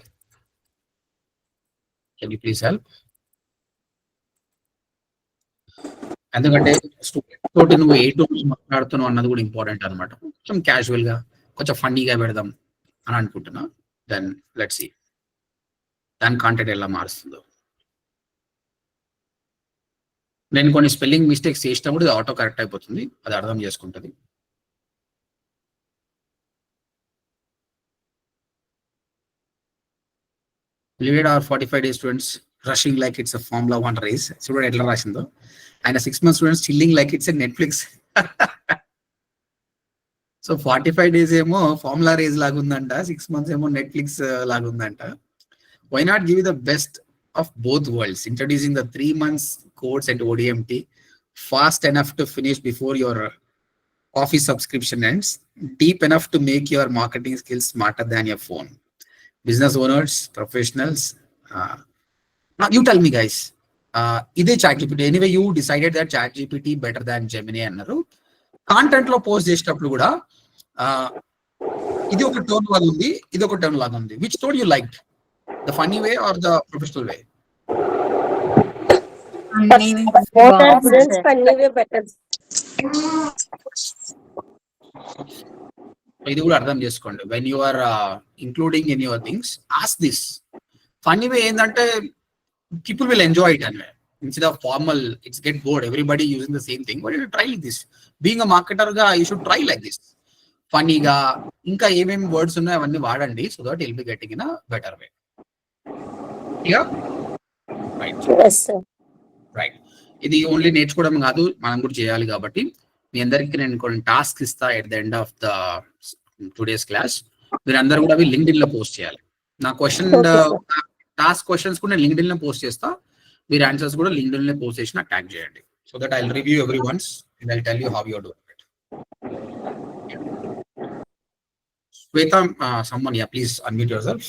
Can you please help? ఎందుకంటే student తోటి నువ్వు ఏ tools మాట్లాడుతున్నావు అన్నది కూడా important అనమాట. కొంచెం క్యాజువల్ గా, కొంచెం ఫన్నీగా పెడదాం అని అనుకుంటున్నా. దెన్ లెట్స్ సీ దాని కాంటెంట్ ఎలా మారుస్తుందో. నేను కొన్ని స్పెల్లింగ్ మిస్టేక్స్ చేసినప్పుడు ఆటో కరెక్ట్ అయిపోతుంది, అది అర్థం చేసుకుంటుంది. Limited or 45 days students rushing like it's Formula 1 race. చూడండి ఎట్లా రాసిందో. ఆయన 6 months students chilling like it's Netflix. So 45 days ఏమో ఫార్ములా రేస్ లాగా ఉందంట, 6 months ఏమో నెట్ఫ్లిక్స్ లాగా ఉందంట. Why not give you the best of both worlds, introducing the 3 months course at ODMT, fast enough to finish before your coffee subscription ends, deep enough to make your marketing skills smarter than your phone. Business owners, professionals, now you tell me guys, ఇదే ChatGPT. Anyway, you decided that ChatGPT better than Gemini అన్నారు. Content లో post చేసేటప్పుడు కూడా ఇది ఒక tone లాగా ఉంది, ఇది ఒక టోన్ లాగా ఉంది. Which tone you like? The funny way or the professional way? Both are good. Funny way better. ఇది కూడా అర్థం చేసుకోండి. When you are including in your things, ask this. Funny way ఏంటంటే people will enjoy it and instead of formal it's get bored everybody using the same thing. But you try this. Being a marketer గా you should try like this. ఫన్నీగా ఇంకా ఏమేమి words ఉన్నాయో అవన్నీ వాడండి, so that will be getting in a better way. Right. ఇది only నేర్చుకోవడం కాదు, మనం కూడా చేయాలి. కాబట్టి మీ అందరికి నేను కొన్ని టాస్క్ ఇస్తా at the end of the today's class. మీరు అందరూ కూడా అవి లింక్డ్ఇన్ లో పోస్ట్ చేయాలి. నా క్వశ్చన్ టాస్క్ క్వశ్చన్స్ కూడా నేను లింక్డ్ఇన్ లో పోస్ట్ చేస్తా. మీరు ఆన్సర్స్ కూడా లింక్డ్ఇన్ లో పోస్ట్ చేసి నాకు ట్యాగ్ చేయండి. So that I will review every ones and I will tell you how you are doing it. Shweta, someone, yeah, please unmute yourself.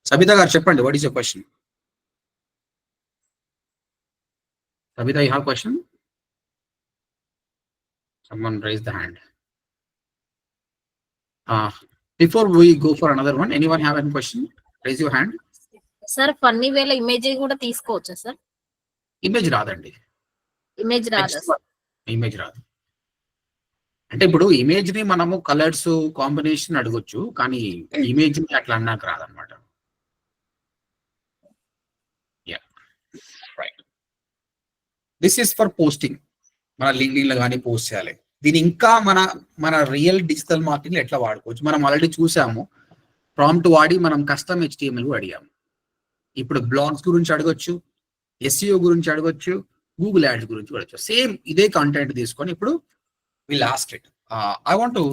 Sabita garu cheppandi, what is your question? Sabita, you have a question? Someone raise the hand. Before we go for another one, anyone have any question? Raise your hand. Sir, funny way la image kuda teesukovacha sir? Image రాదండి. Image రాదా? Image రాదు. అంటే ఇప్పుడు image ని మనము colours combination అడగొచ్చు, కానీ image ని అట్లా అన్నాక రాదనమాట. This is for posting. మన లింక్డ్ఇన్ లో కానీ పోస్ట్ చేయాలి. దీని ఇంకా మన రియల్ డిజిటల్ మార్కెటింగ్ ఎట్లా వాడుకోవచ్చు మనం ఆల్రెడీ చూసాము. ప్రాంప్ట్ వాడి మనం కస్టమ్ HTML అడిగాము. ఇప్పుడు బ్లాగ్స్ గురించి అడగొచ్చు, SEO గురించి అడగొచ్చు, గూగుల్ యాడ్స్ గురించి అడగచ్చు. సేమ్ ఇదే కంటెంట్ తీసుకొని ఇప్పుడు will ask it, I want to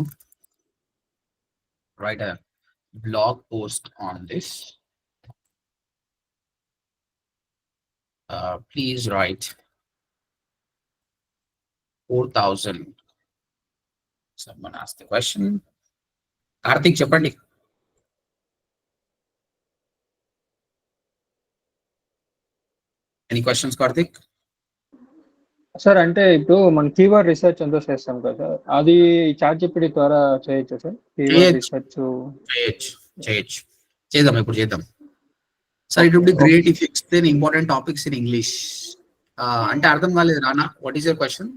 right a blog post on this. Please write 4,000. Someone asked the question. Karthik, చెప్పండి. Any questions, Karthik? సార్ అంటే ఇప్పుడు మన కీవర్డ్ రీసెర్చ్ ఎంతో చేస్తాం కదా, అది ChatGPT ద్వారా చేయొచ్చు సార్? కీవర్డ్ రీసెర్చ్ చేయొచ్చు. చేద్దాం, ఇప్పుడు చేద్దాం. Sir it would be great if you explain important topics in English. అంటే అర్థం కాలేదు Rana, what is your question?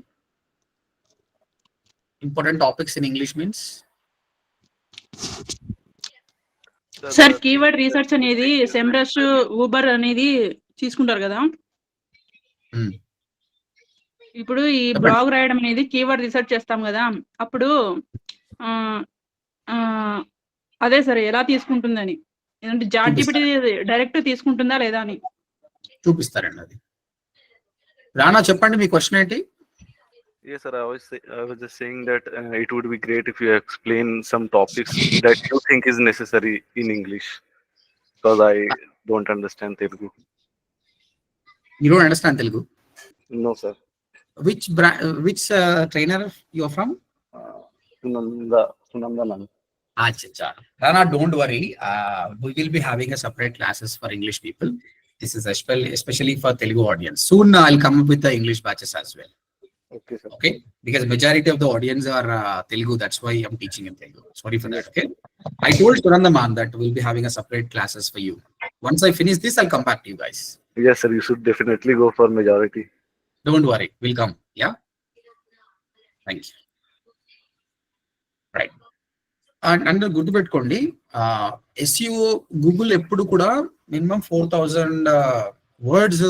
Important topics in English means sir keyword research అనేది సెమ్రష్, ఊబర్ అనేది తీసుకుంటారు కదా. ఇప్పుడు ఈ బ్లాగ్ రాయడం అనేది కీవర్డ్ రీసెర్చ్ చేస్తాం కదా, అప్పుడు అదే సరే ఎలా తీసుకుంటుందని, ఏంటంటే ChatGPT డైరెక్ట్ తీసుకుంటుందా లేదా అని చూపిస్తారండి. అది రానా చెప్పండి, మీ క్వశ్చన్ ఏంటి? Yes, sir. I was just saying that it would be great if you explain some topics that you think is necessary in English, because I don't understand Telugu. You don't understand Telugu? No, sir. Which trainer you are from? Sunanda. Acha. Rana, don't worry. We will be having a separate classes for English people. This is especially for Telugu audience. Soon I'll come up with the English batches as well. Okay, sir. Okay, because majority of the audience are Telugu. That's why I'm teaching in Telugu. Sorry for that. Okay, I told Surandaman that we'll be having a separate classes for you. Once I finish this, I'll come back to you guys. Yes, sir. You should definitely go for majority. Don't worry, we'll come. Yeah. Thank you. Right. And గుర్తు పెట్టుకోండి, SEO Google ఎప్పుడు కూడా minimum 4,000 words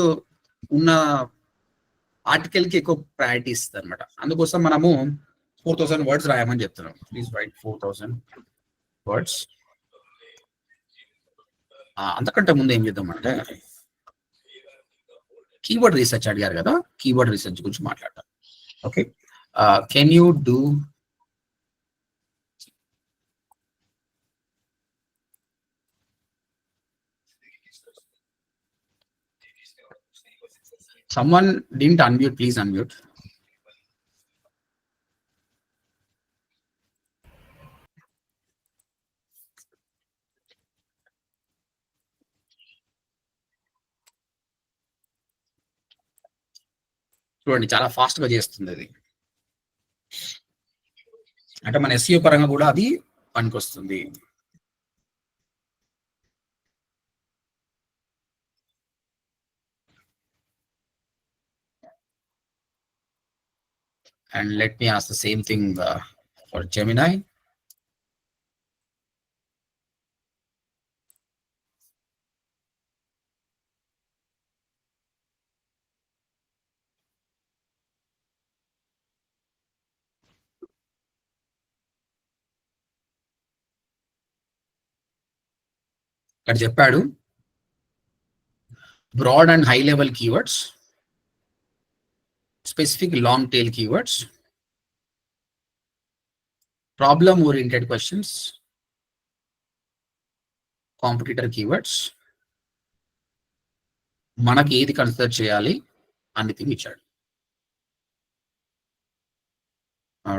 ఉన్న article కి ఎక్కువ priority ఇస్తుంది అనమాట. అందుకోసం మనము 4,000 వర్డ్స్ రాయమని చెప్తున్నాం. Please right 4,000 words. అంతకంటే ముందు ఏం చేద్దాం అంటే, కీవర్డ్ రీసెర్చ్ అడిగారు కదా, కీవర్డ్ రీసెర్చ్ గురించి మాట్లాడతాం. Okay, can you do someone didn't unmute, please unmute. చూడండి, చాలా ఫాస్ట్ గా చేస్తుంది అది. అంటే మన SEO పరంగా కూడా అది పనికొస్తుంది. And let me ask the same thing for Gemini. ఇక్కడ చెప్పాడు, broad and high level keywords, specific long tail keywords, problem oriented questions, competitor keywords, మనకి ఏది కన్సిడర్ చేయాలి అన్నిటిని ఇచ్చాడు.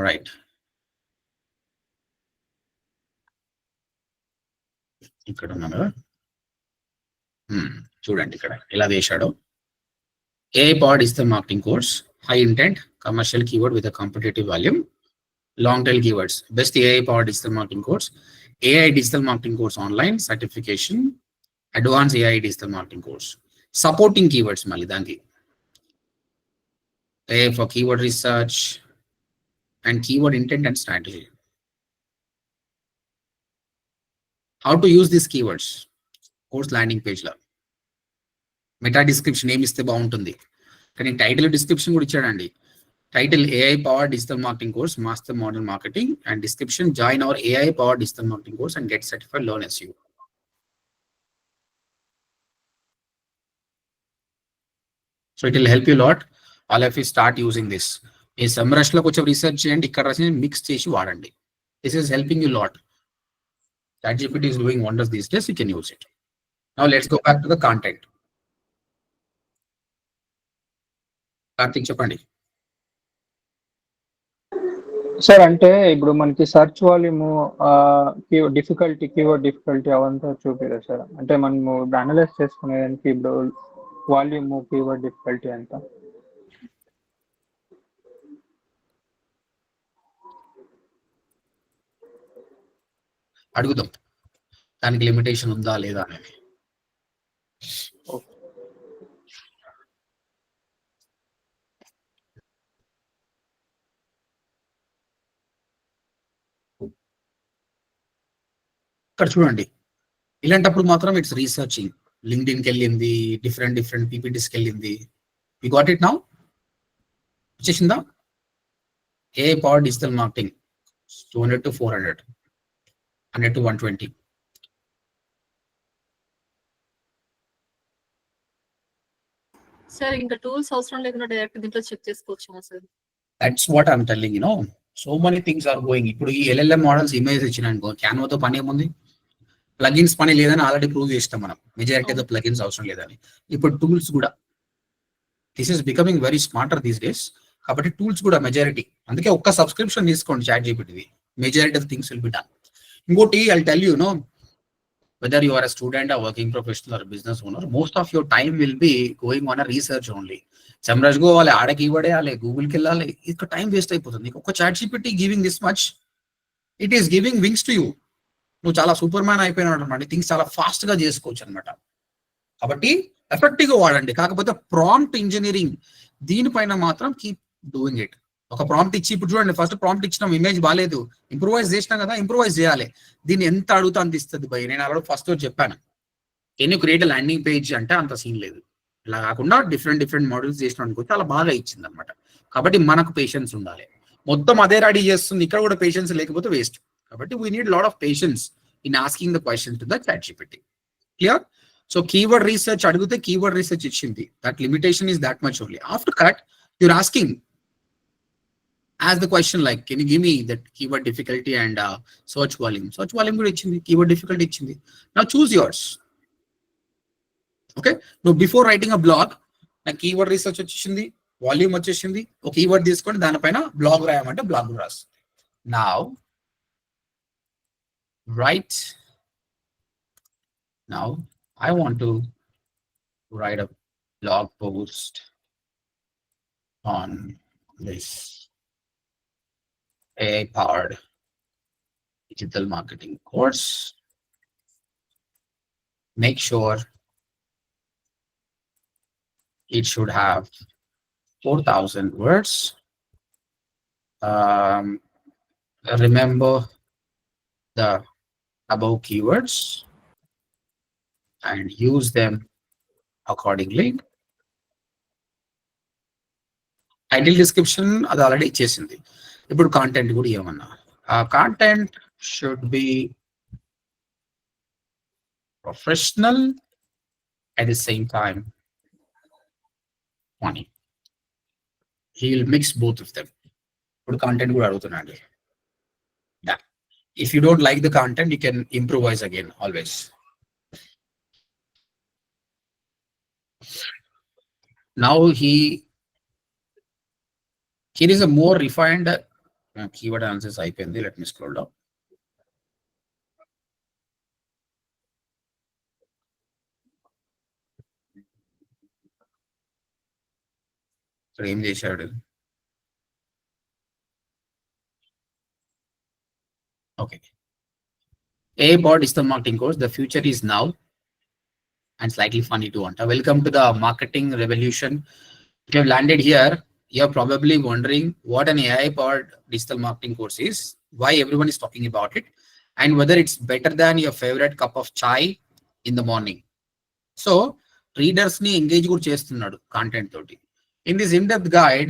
రైట్, ఇక్కడ ఉన్నాను కదా, చూడండి ఇక్కడ ఎలా వేశాడో. AI powered digital marketing course, high intent commercial keyword with a competitive volume, long tail keywords, best AI powered digital marketing course, AI digital marketing course online certification, advanced AI digital marketing course, supporting keywords mali danki, AI for keyword research and keyword intent and strategy. How to use these keywords, course landing page la meta description ఏమి ఇస్తే బాగుంటుంది, కానీ title description కూడా ఇచ్చాడండి. Title AI power digital marketing course master model marketing and description join hour AI power digital marketing course and get certified learn SEO. So it will help you lot. All of you start using this. ఈ SEMrush లో కొంచెం research చేయండి, ఇక్కడ రాసి mix చేసి వాడండి. This is helping you lot. ChatGPT is doing wonders these days. You can use it. Now let's go back to the content. Karthik చెప్పండి. Sir అంటే ఇప్పుడు మనకి search volume difficulty, keyword difficulty అవంతా చూపిదా సార్? అంటే మనము అనలైజ్ చేసుకునేదానికి ఇప్పుడు వాల్యూమ్, కీవర్డ్ డిఫికల్టీ అంతా అడుగుదాం, దానికి లిమిటేషన్ ఉందా లేదా అనేది. ఇక్కడ చూడండి, ఇలాంటప్పుడు మాత్రం ఇట్స్ రీసెర్చింగ్. లింక్డ్ఇన్కి వెళ్ళింది, డిఫరెంట్ పీపీటీస్కి వెళ్ళింది. You got it now? వచ్చేసిందా? AI power digital marketing 200 to 400, 100 to 120. Sir ఇంకా టూల్స్ అవసరం లేకుండా డైరెక్ట్ దీంట్లో చెక్ చేసుకోవచ్చు sir? That's what I'm telling you. So many things are going. ఇప్పుడు ఈ LLM మోడల్స్ ఇమేజ్ ఇచ్చినానుకో, క్యాన్వాతో పని ఏముంది? ప్లగిన్స్ పని లేదని ఆల్రెడీ ప్రూవ్ చేస్తాం మనం. మెజారిటీ ఆఫ్ ద ప్లగిన్స్ అవసరం లేదని. ఇప్పుడు టూల్స్ కూడా this is becoming very smarter these days. కాబట్టి టూల్స్ కూడా మెజారిటీ. అందుకే ఒక్క సబ్స్క్రిప్షన్ తీసుకోండి ChatGPT. Majority of things will be done. ఇంకోటి I'll tell you, whether you are a student, a working professional, or a business owner, most of your time will be going on a research only. SEMrush పోవాలి, ఆడ keyword వేయాలి, గూగుల్కి వెళ్ళాలి, ఇక time waste అయిపోతుంది. నీకు ఒక ChatGPT giving this much, it is giving wings to you. నువ్వు చాలా సూపర్ మ్యాన్ అయిపోయినాడు అనమాట. థింగ్స్ చాలా ఫాస్ట్ గా చేసుకోవచ్చు అనమాట. కాబట్టి ఎఫెక్టివ్ గా వాడండి. కాకపోతే ప్రాంప్ట్ ఇంజనీరింగ్ దీనిపైన మాత్రం కీప్ డూయింగ్ ఇట్. ఒక ప్రాంప్ట్ ఇచ్చి, ఇప్పుడు చూడండి, ఫస్ట్ ప్రాంప్ట్ ఇచ్చినాం, ఇమేజ్ బాగాలేదు, ఇంప్రూవైజ్ చేసినాం కదా, ఇంప్రూవైజ్ చేయాలి. దీన్ని ఎంత అడుగుతా అంత ఇస్తుంది భయ్. నేను అలా ఫస్ట్ చెప్పాను, can you create landing page అంటే అంత సీన్ లేదు. ఇలా కాకుండా డిఫరెంట్ మోడల్స్ చేసిన అనుకో చాలా బాగా ఇచ్చింది అనమాట. కాబట్టి మనకు పేషెన్స్ ఉండాలి. మొత్తం అదే రెడీ చేస్తుంది, ఇక్కడ కూడా పేషెన్స్ లేకపోతే వేస్ట్. కాబట్టి we need lot of patience in asking the question to the ChatGPT. Clear? So keyword research అడిగితే కీవర్డ్ రీసెర్చ్ ఇచ్చింది. That limitation is that much only. After that you're asking as the question like, can you give me that keyword difficulty and search volume? Search volume kuda ichindi, keyword difficulty ichindi. Now choose yours. Okay, now before writing a blog, na keyword research vachesindi, volume vachesindi, oka keyword teesukoni dani paina blog rayamante blog ras. Now I want to write a blog post on this AI powered digital marketing course. Make sure it should have 4,000 words. Remember the above keywords and use them accordingly. Title description అది already ఇచ్చేసింది. ఇప్పుడు content కూడా ఏమన్నా, ఆ content should be professional at the same time funny. He will mix both of them. ఇప్పుడు content కూడా అడుగుతున్నాండి. If you don't like the content, you can improvise again always. Now here is a more refined keyword analysis అయిపోయింది. Let me scroll down. So ఏం చేశాడు? Okay. AI powered digital marketing course. The future is now, and slightly funny to want. Welcome to the marketing revolution. If you have landed here, you're probably wondering what an AI powered digital marketing course is, why everyone is talking about it, and whether it's better than your favorite cup of chai in the morning. So readers ni engage kuda chestunnadu content toti. In this in-depth guide,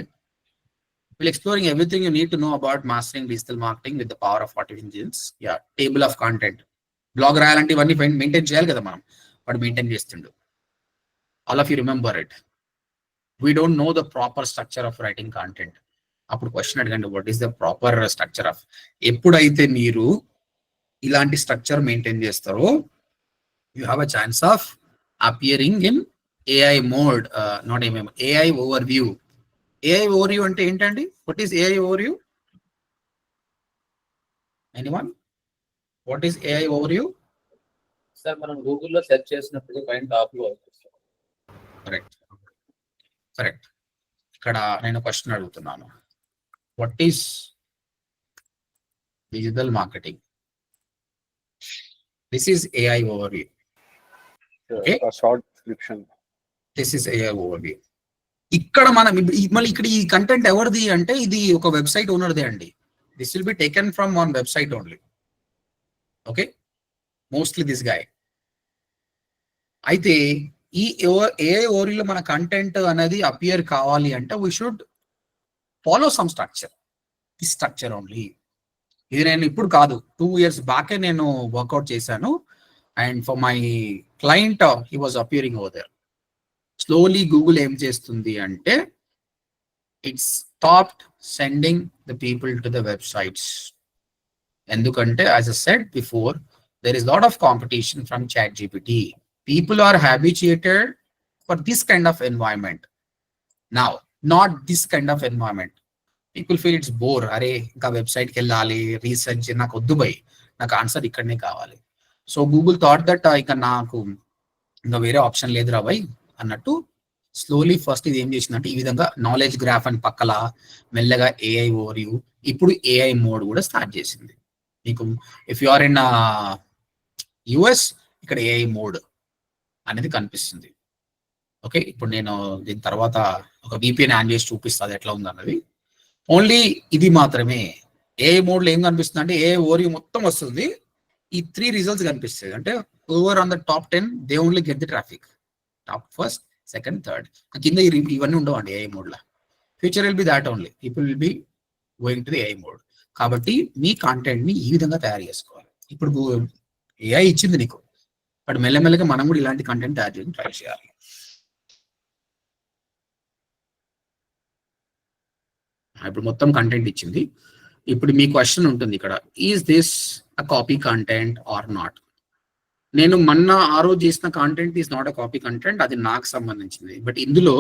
we'll exploring everything you need to know about mastering digital marketing with the power of artificial intelligence. Yeah, table of content. Blog రాయాలంటే ఇవన్నీ maintain చేయాలి కదా మనం, వాడు maintain చేస్తుండు. All of you remember it. We don't know the proper structure of writing content. అప్పుడు question అడగండి, what is the proper structure of. ఎప్పుడైతే మీరు ఇలాంటి స్ట్రక్చర్ మెయింటైన్ చేస్తారో you have a chance of appearing in AI mode, not AI overview. AI overview అంటే ఏంటండి? What is AI overview? Anyone? What is AI overview? Sir మనం గూగుల్లో search చేసినప్పుడు పైన టాప్ లో వస్తుంది. కరెక్ట్. ఇక్కడ నేను క్వశ్చన్ అడుగుతున్నాను, what is digital marketing? This is AI overview. Okay? A short description. This is AI overview. ఇక్కడ మనం మళ్ళీ ఇక్కడ ఈ కంటెంట్ ఎవరిది అంటే ఇది ఒక వెబ్సైట్ ఓనర్దే అండి. This will be taken from one website only. Okay, mostly this guy. అయితే ఈ AI overview లో మన కంటెంట్ అనేది అపియర్ కావాలి అంటే we should follow some structure. This structure only. ఇది నేను ఇప్పుడు కాదు, 2 years బ్యాకే నేను వర్కౌట్ చేశాను. And for my client he was appearing over there. Slowly Google ఏం చేస్తుంది అంటే it's stopped sending the people to the websites. ఎందుకంటే as I said before, there is lot of competition from ChatGPT. People are habituated for this kind of environment. Now, not this kind of environment. People feel it's bore. అరే ఇంకా వెబ్సైట్కి వెళ్ళాలి, research నాకు వద్దు by, నాకు answer ఇక్కడనే కావాలి. So Google thought that ఇక నాకు ఇంకా వేరే ఆప్షన్ లేదురా బై అన్నట్టు స్లోలీ ఫస్ట్ ఇది ఏం చేసిందంటే ఈ విధంగా నాలెడ్జ్ గ్రాఫ్ అని పక్కల మెల్లగా AI overview, ఇప్పుడు AI మోడ్ కూడా స్టార్ట్ చేసింది. మీకు if you are in US ఇక్కడ AI మోడ్ అనేది కనిపిస్తుంది. ఓకే, ఇప్పుడు నేను దీని తర్వాత ఒక VPN ఆన్ చేసి చూపిస్తుంది ఎట్లా ఉంది అన్నది. ఓన్లీ ఇది మాత్రమే. AI మోడ్లో ఏం కనిపిస్తుంది అంటే AI overview మొత్తం వస్తుంది. ఈ 3 రిజల్ట్స్ కనిపిస్తాయి. అంటే over on the top 10 they only get the traffic. Top first, second, third. కింద ఇవన్నీ ఉండవండి AI మోడ్లో. Future will be that only. People will be going to the AI mode. కాబట్టి మీ కాంటెంట్ ని ఈ విధంగా తయారు చేసుకోవాలి. ఇప్పుడు AI ఇచ్చింది నీకు, బట్ మెల్లమెల్లగా మనం కూడా ఇలాంటి కంటెంట్ తయారు చేయడం ట్రై చేయాలి. ఇప్పుడు మొత్తం కంటెంట్ ఇచ్చింది. ఇప్పుడు మీ క్వశ్చన్ ఉంటుంది ఇక్కడ, is this a copy content or not? నేను మొన్న ఆ రోజు చేసిన content is not a copy content, అది నాకు సంబంధించింది. బట్ ఇందులో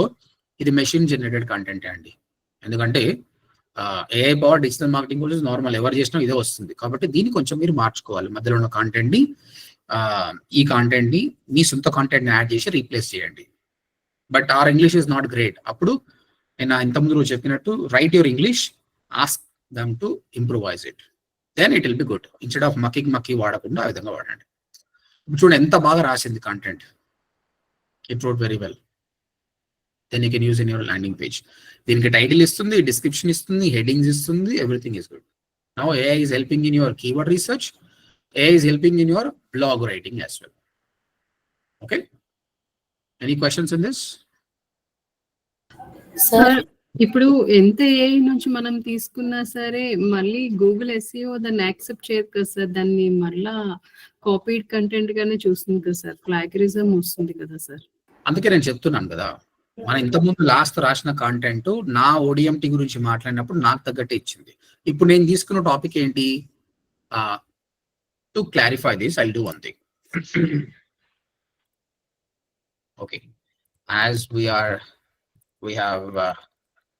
ఇది మెషిన్ జనరేటెడ్ కంటెంట్ అండి. ఎందుకంటే AI పవర్ డిజిటల్ మార్కెటింగ్ గురించి నార్మల్ ఎవరు చేసినా ఇదే వస్తుంది. కాబట్టి దీన్ని కొంచెం మీరు మార్చుకోవాలి. మధ్యలో ఉన్న కాంటెంట్ ని ఈ కాంటెంట్ ని మీ సొంత కాంటెంట్ ని యాడ్ చేసి రీప్లేస్ చేయండి. But our English is not great. అప్పుడు నేను ఇంతకుముందు చెప్పినట్టు write your English, ask them to improvise it, then it will be good. Instead of మక్కీ వాడకుండా ఆ విధంగా వాడండి. ఇప్పుడు చూడండి ఎంత బాగా రాసింది content. It wrote very well. Then you can use in your landing page. దీనికి టైటిల్ ఇస్తుంది, డిస్క్రిప్షన్ ఇస్తుంది, హెడ్డింగ్స్ ఇస్తుంది, everything is good. Now AI is helping in your keyword research. AI is helping in your blog writing as well. Okay? Any questions in this? Sir ఇప్పుడు ఎంత AI నుంచి మనం తీసుకున్నా సరే మళ్ళీ గూగుల్ SEO దాన్ని యాక్సెప్ట్ చేయదు కదా సార్. దాన్ని మళ్ళా కాపీడ్ కంటెంట్ గానే చూస్తుంది కదా సార్. ప్లాగరిజం వస్తుంది కదా సార్. అందుకే నేను చెప్తున్నాను కదా, మనం ఇంతకుముందు లాస్ట్ రాసిన కాంటెంట్ నా ODMT గురించి మాట్లాడినప్పుడు నాకు తగ్గట్టే ఇచ్చింది. ఇప్పుడు నేను తీసుకున్న టాపిక్ ఏంటి? To clarify this I'll do one thing. Okay, as we have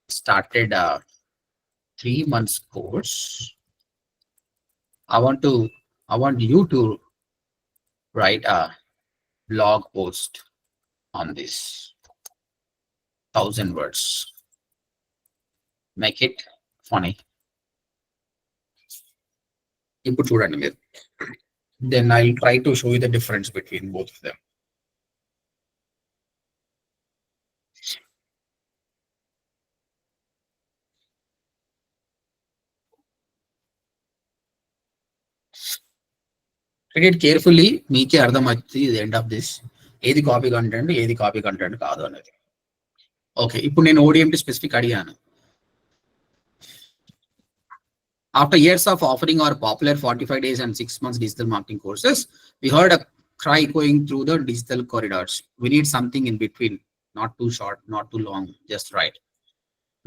started a 3 months course. I want you to write a blog post on this, 1000 words. Make it funny. ఇప్పుడు చూడండి మీరు. Then I'll try to show you the difference between both of them. Read it carefully. మీకే అర్థమవుతుంది ఇది end of this ఏది copy content, ఏది copy content కాదు అనేది. ఓకే, ఇప్పుడు నేను ODMT స్పెసిఫిక్ అడిగాను. After years of offering our popular 45 days and 6 months digital marketing courses, we heard a cry going through the digital corridors. We need something in between, not too short, not too long, just right.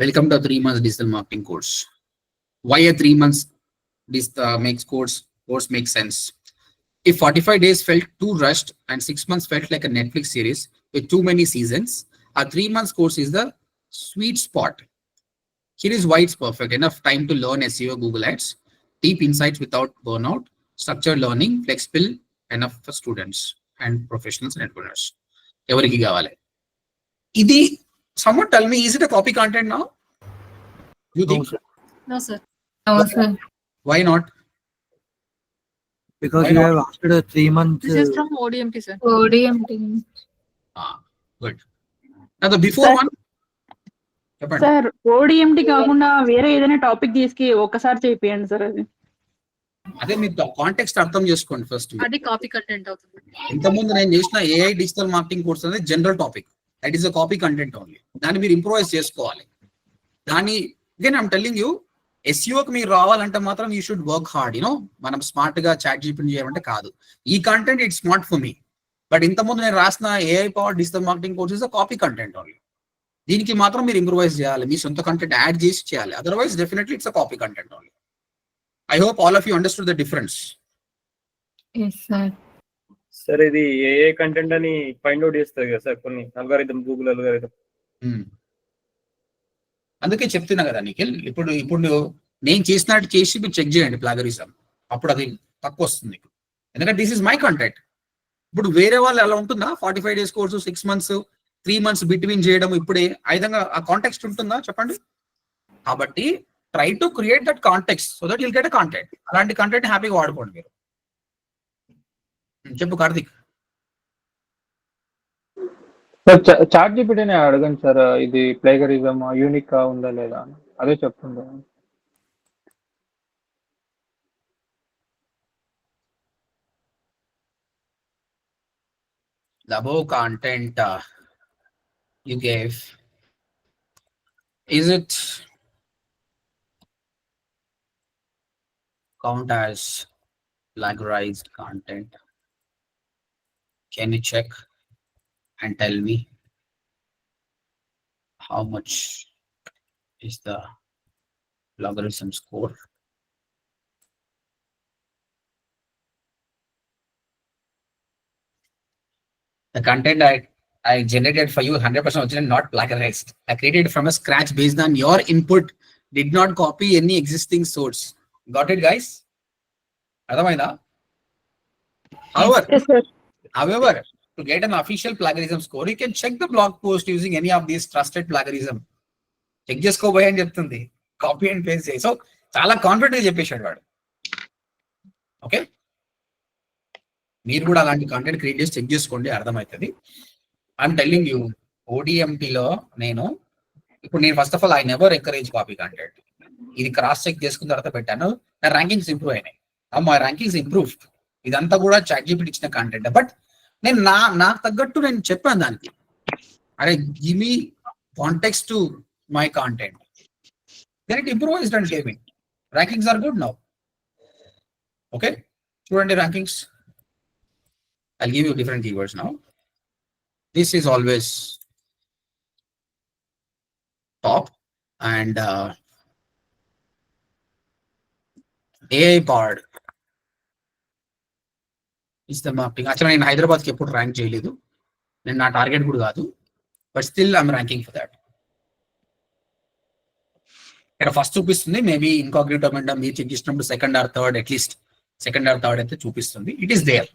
Welcome to a 3 months digital marketing course. Why a 3 months course makes sense? If 45 days felt too rushed and 6 months felt like a Netflix series with too many seasons, a 3 months course is the sweet spot. Here is why it's perfect. Enough time to learn SEO, Google Ads, deep insights without burnout, structured learning, flexible enough for students and professionals and entrepreneurs. Evariki kavale. Idi, someone tell me, is it a copy content now? You think? No, sir. No, sir. Why not? Because Why you not? have asked a 3 month. This is from ODMT, sir. ODMT. Good. Now the before one. చెప్పండి. Sir ODMT కాకుండా వేరే ఏదైనా topic తీసుకి ఒకసారి చేపియండి sir అది. అదే మీరు context అర్థం చేసుకోండి ఫస్ట్. అది కాపీ కంటెంట్ అవుతుంది. ఇంతకుముందు నేను చేసిన AI డిజిటల్ మార్కెటింగ్ కోర్స్ అనేది general topic. That is a copy content only. దాన్ని మీరు ఇంప్రూవైజ్ చేసుకోవాలి. దాన్ని అగైన్ ఐఎమ్ టెల్లింగ్ యూ, SEOకి మీరు రావాలంటే మాత్రం యూ షుడ్ వర్క్ హార్డ్. మనం స్మార్ట్ గా చాట్ జీపీటీ చేయమంటే కాదు. ఈ content it's smart for me. But ఇంతకుముందు నేను రాసిన AI power digital marketing course is a copy content only. దీనికి మాత్రం మీరు ఇంప్రూవైజ్ చేయాలి, మీ సొంత కంటెంట్ యాడ్ చేసి చేయాలి. Otherwise definitely it's a copy content only. I hope all of you understood the difference. Yes, sir. Sir ఇది ఏ content అని find out చేస్తారు కదా సార్ కొన్ని అల్గారిథం, గూగుల్ అల్గారిథం. అందుకే చెప్తున్నా కదా నిఖిల్, ఇప్పుడు నేను చేసినట్టు చేసి మీరు చెక్ చేయండి ప్లాగరిజం, అప్పుడు అది తక్కువ వస్తుంది. ఎందుకంటే దిస్ ఇస్ మై కంటెంట్. ఇప్పుడు వేరే వాళ్ళు ఎలా ఉంటుందా? 45 days course 6 months 3 months between చేయడం, ఇప్పుడే ఆ విధంగా ఆ కాంటెక్స్ట్ ఉంటుందా చెప్పండి? కాబట్టి try to create that context so that you'll get a content. అలాంటి కంటెంట్ హ్యాపీగా వాడుకోండి మీరు. చెప్పు కార్తిక్. సార్ చాట్ జీపీటీని అడగండి సార్, ఇది ప్లేగరిజం యూనిక్ ఉందా లేదా అని. అదే చెప్తుందా? The above content you gave, is it count as plagiarized content? Can you check and tell me how much is the plagiarism score? The content I generated for you 100% original, not plagiarized. I created from a scratch based on your input, did not copy any existing source. Got it, guys? Adamaida? However, to get an official plagiarism score, you can check the blog post using any of these trusted plagiarism. Check చేసుకోబోయే అని చెప్తుంది, copy and paste చేయి. So చాలా confident చెప్పేశాడు వాడు. Okay, మీరు కూడా అలాంటి కంటెంట్ క్రియేట్ చేసి చెక్ చేసుకోండి, అర్థమవుతుంది. ఐఎమ్ టెల్లింగ్ యూ, ODMTలో నేను first of all I never encourage copy content. ఇది క్రాస్ చెక్ చేసుకున్న తర్వాత పెట్టాను, నా ర్యాంకింగ్స్ ఇంప్రూవ్ అయినాయి. మా ర్యాంకింగ్స్ ఇంప్రూవ్. ఇదంతా కూడా చాట్ జీపీటీ ఇచ్చిన కంటెంట్. బట్ నేను నాకు తగ్గట్టు నేను చెప్పాను దానికి, అరే give me context to my content, then it improvised and gave me rankings are good now. Okay, చూడండి rankings. I'll give you different keywords now. This is always top, and AI powered is the marketing. Actually, నేను హైదరాబాద్కి ఎప్పుడు rank చేయలేదు, నేను నా target కూడా కాదు, but still I'm ranking for that. ఇక్కడ ఫస్ట్ చూపిస్తుంది, మేబీ ఇన్కాగ్నిటో మెండం మీరు చెక్ చేసినప్పుడు second or third, at least second or third అయితే చూపిస్తుంది. It is there.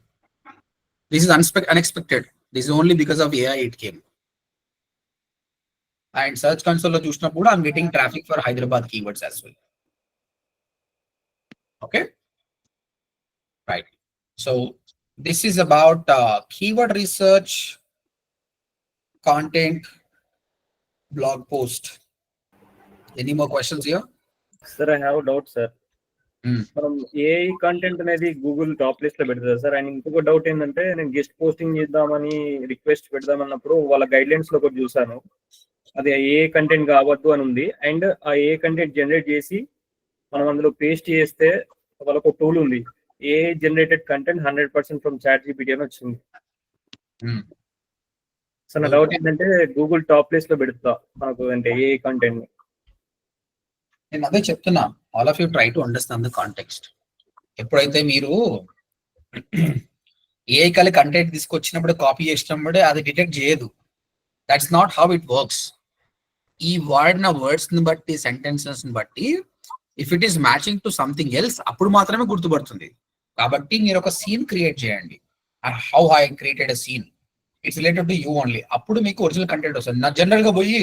This is unexpected. This is only because of AI it came. And search console lo chusinapudu I'm getting traffic for Hyderabad keywords as well. Okay, right. So this is about keyword research, content, blog post. Any more questions here? Sir, I have a doubt, sir. మనం AI content అనేది Google top list లో పెడుతుంది sir. And ఇంకొక doubt ఏంటంటే, నేను guest posting చేద్దామని request పెడదామన్నప్పుడు వాళ్ళ guide lines లో ఒకటి చూసాను, అది ఏ కంటెంట్ కావద్దు అని ఉంది. అండ్ ఆ ఏ కంటెంట్ జనరేట్ చేసి మనం అందులో పేస్ట్ చేస్తే వాళ్ళకు ఒక టూల్ ఉంది, ఏ జనరేటెడ్ కంటెంట్ 100% ఫ్రమ్ ChatGPT అని వచ్చింది. సో నా డౌట్ ఏంటంటే గూగుల్ టాప్ ప్లేస్ లో పెడుతా మనకు అంటే ఏ కంటెంట్. నేను అదే చెప్తున్నా, all of you try to understand the context. ఎప్పుడైతే మీరు ఏ కలి కంటెంట్ తీసుకొచ్చినప్పుడు కాపీ చేసినప్పుడు అది డిటెక్ట్ చేయదు. That's not how it works. ఈ వాడిన వర్డ్స్ ని బట్టి, సెంటెన్సెస్ ని బట్టి, if it is matching to something else అప్పుడు మాత్రమే గుర్తుపడుతుంది. కాబట్టి మీరు ఒక సీన్ క్రియేట్ చేయండి. How I created a scene, it's related to you only, అప్పుడు మీకు ఒరిజినల్ కంటెంట్ వస్తుంది. నా జనరల్ గా పోయి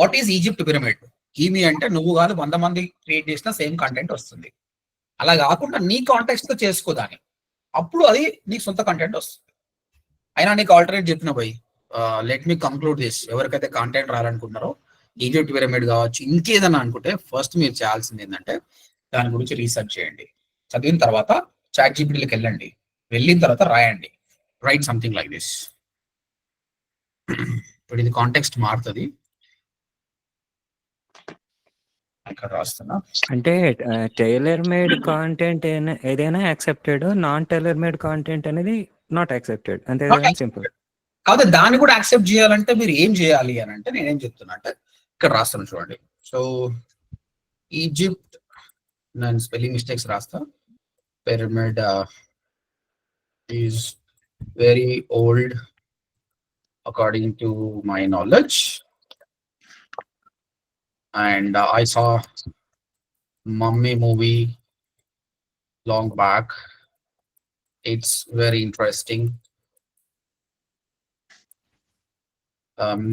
వాట్ ఈస్ ఈజిప్ట్ పిరమిడ్, ఈమె అంటే నువ్వు కాదు 100 మంది క్రియేట్ చేసిన సేమ్ కంటెంట్ వస్తుంది. అలా కాకుండా నీ కాంటెక్స్ట్ తో చేసుకోదాన్ని, అప్పుడు అది నీకు సొంత కంటెంట్ వస్తుంది. అయినా నీకు ఆల్టర్నేట్ చెప్పిన పోయి లెట్ మీ కంక్లూడ్ దిస్, ఎవరికైతే కాంటెంట్ రాయాలనుకుంటున్నారో ఈజిప్ట్ పిరమిడ్ కావచ్చు, ఇంకేదన్నా అనుకుంటే ఫస్ట్ మీరు చేయాల్సింది ఏంటంటే దాని గురించి రీసెర్చ్ చేయండి. చదివిన తర్వాత ChatGPTలోకి వెళ్ళండి, వెళ్ళిన తర్వాత రాయండి, రైట్ సంథింగ్ లైక్ దిస్. ఇప్పుడు ఇది కాంటెక్స్ట్ మారుతుంది, ఇక్కడ రాస్తున్నా. అంటే టైలర్ మేడ్ కాంటెంట్ ఏదైనా accepted, non tailor made content అనేది నాట్ యాక్సెప్టెడ్, అంతే కదా, సింపుల్. కాదు, దాన్ని కూడా యాక్సెప్ట్ చేయాలంటే మీరు ఏం చేయాలి అని అంటే, నేనేం చెప్తున్నా అంటే ఇక్కడ రాస్తాను చూడండి. సో ఈజిప్ట్, నేను స్పెల్లింగ్ మిస్టేక్స్ రాస్తా. Pyramid is very old according to my knowledge, and I saw Mummy movie long back. It's very interesting.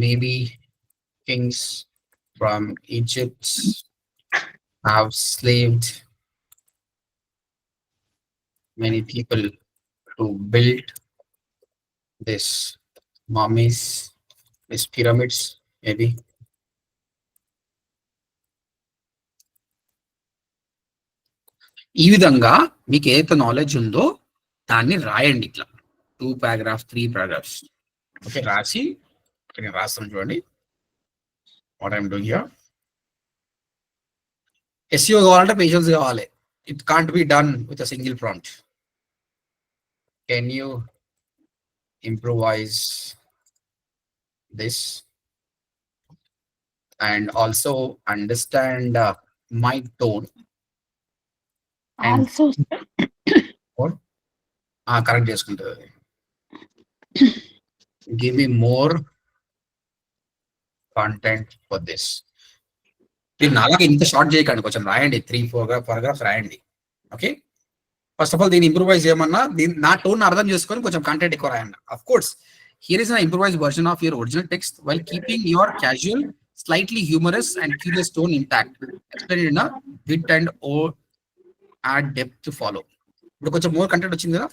Maybe kings from Egypt have slaved many people to build this mummies, these pyramids, maybe. ఈ విధంగా మీకు ఏదైతే knowledge ఉందో దాన్ని రాయండి, ఇట్లా 2 paragraphs 3 paragraphs. Okay, రాసి నేను రాస్తాను చూడండి. What I'm doing here. SEO కావాలంటే పేషెన్స్ కావాలి. It can't be done with a single prompt. Can you improvise this and also understand my tone. Also correct చేసుకుంటుంది. Give me more content for this. దీన్ని అలాగే ఇంత short చేయకండి, కొంచెం రాయండి, 3-4 paragraphs రాయండి. ఓకే, ఫస్ట్ ఆఫ్ ఆల్ దీన్ని improvise చేయమన్నా నా టోన్ అర్థం చేసుకొని కొంచెం కంటెంట్ ఎక్కువ రాయండి. Of course here is an improvise version of your original text while keeping your casual, slightly humorous and curious tone intact, explained in a wit and or add depth to follow. ఇప్పుడు కొంచెం more content వచ్చింది కదా.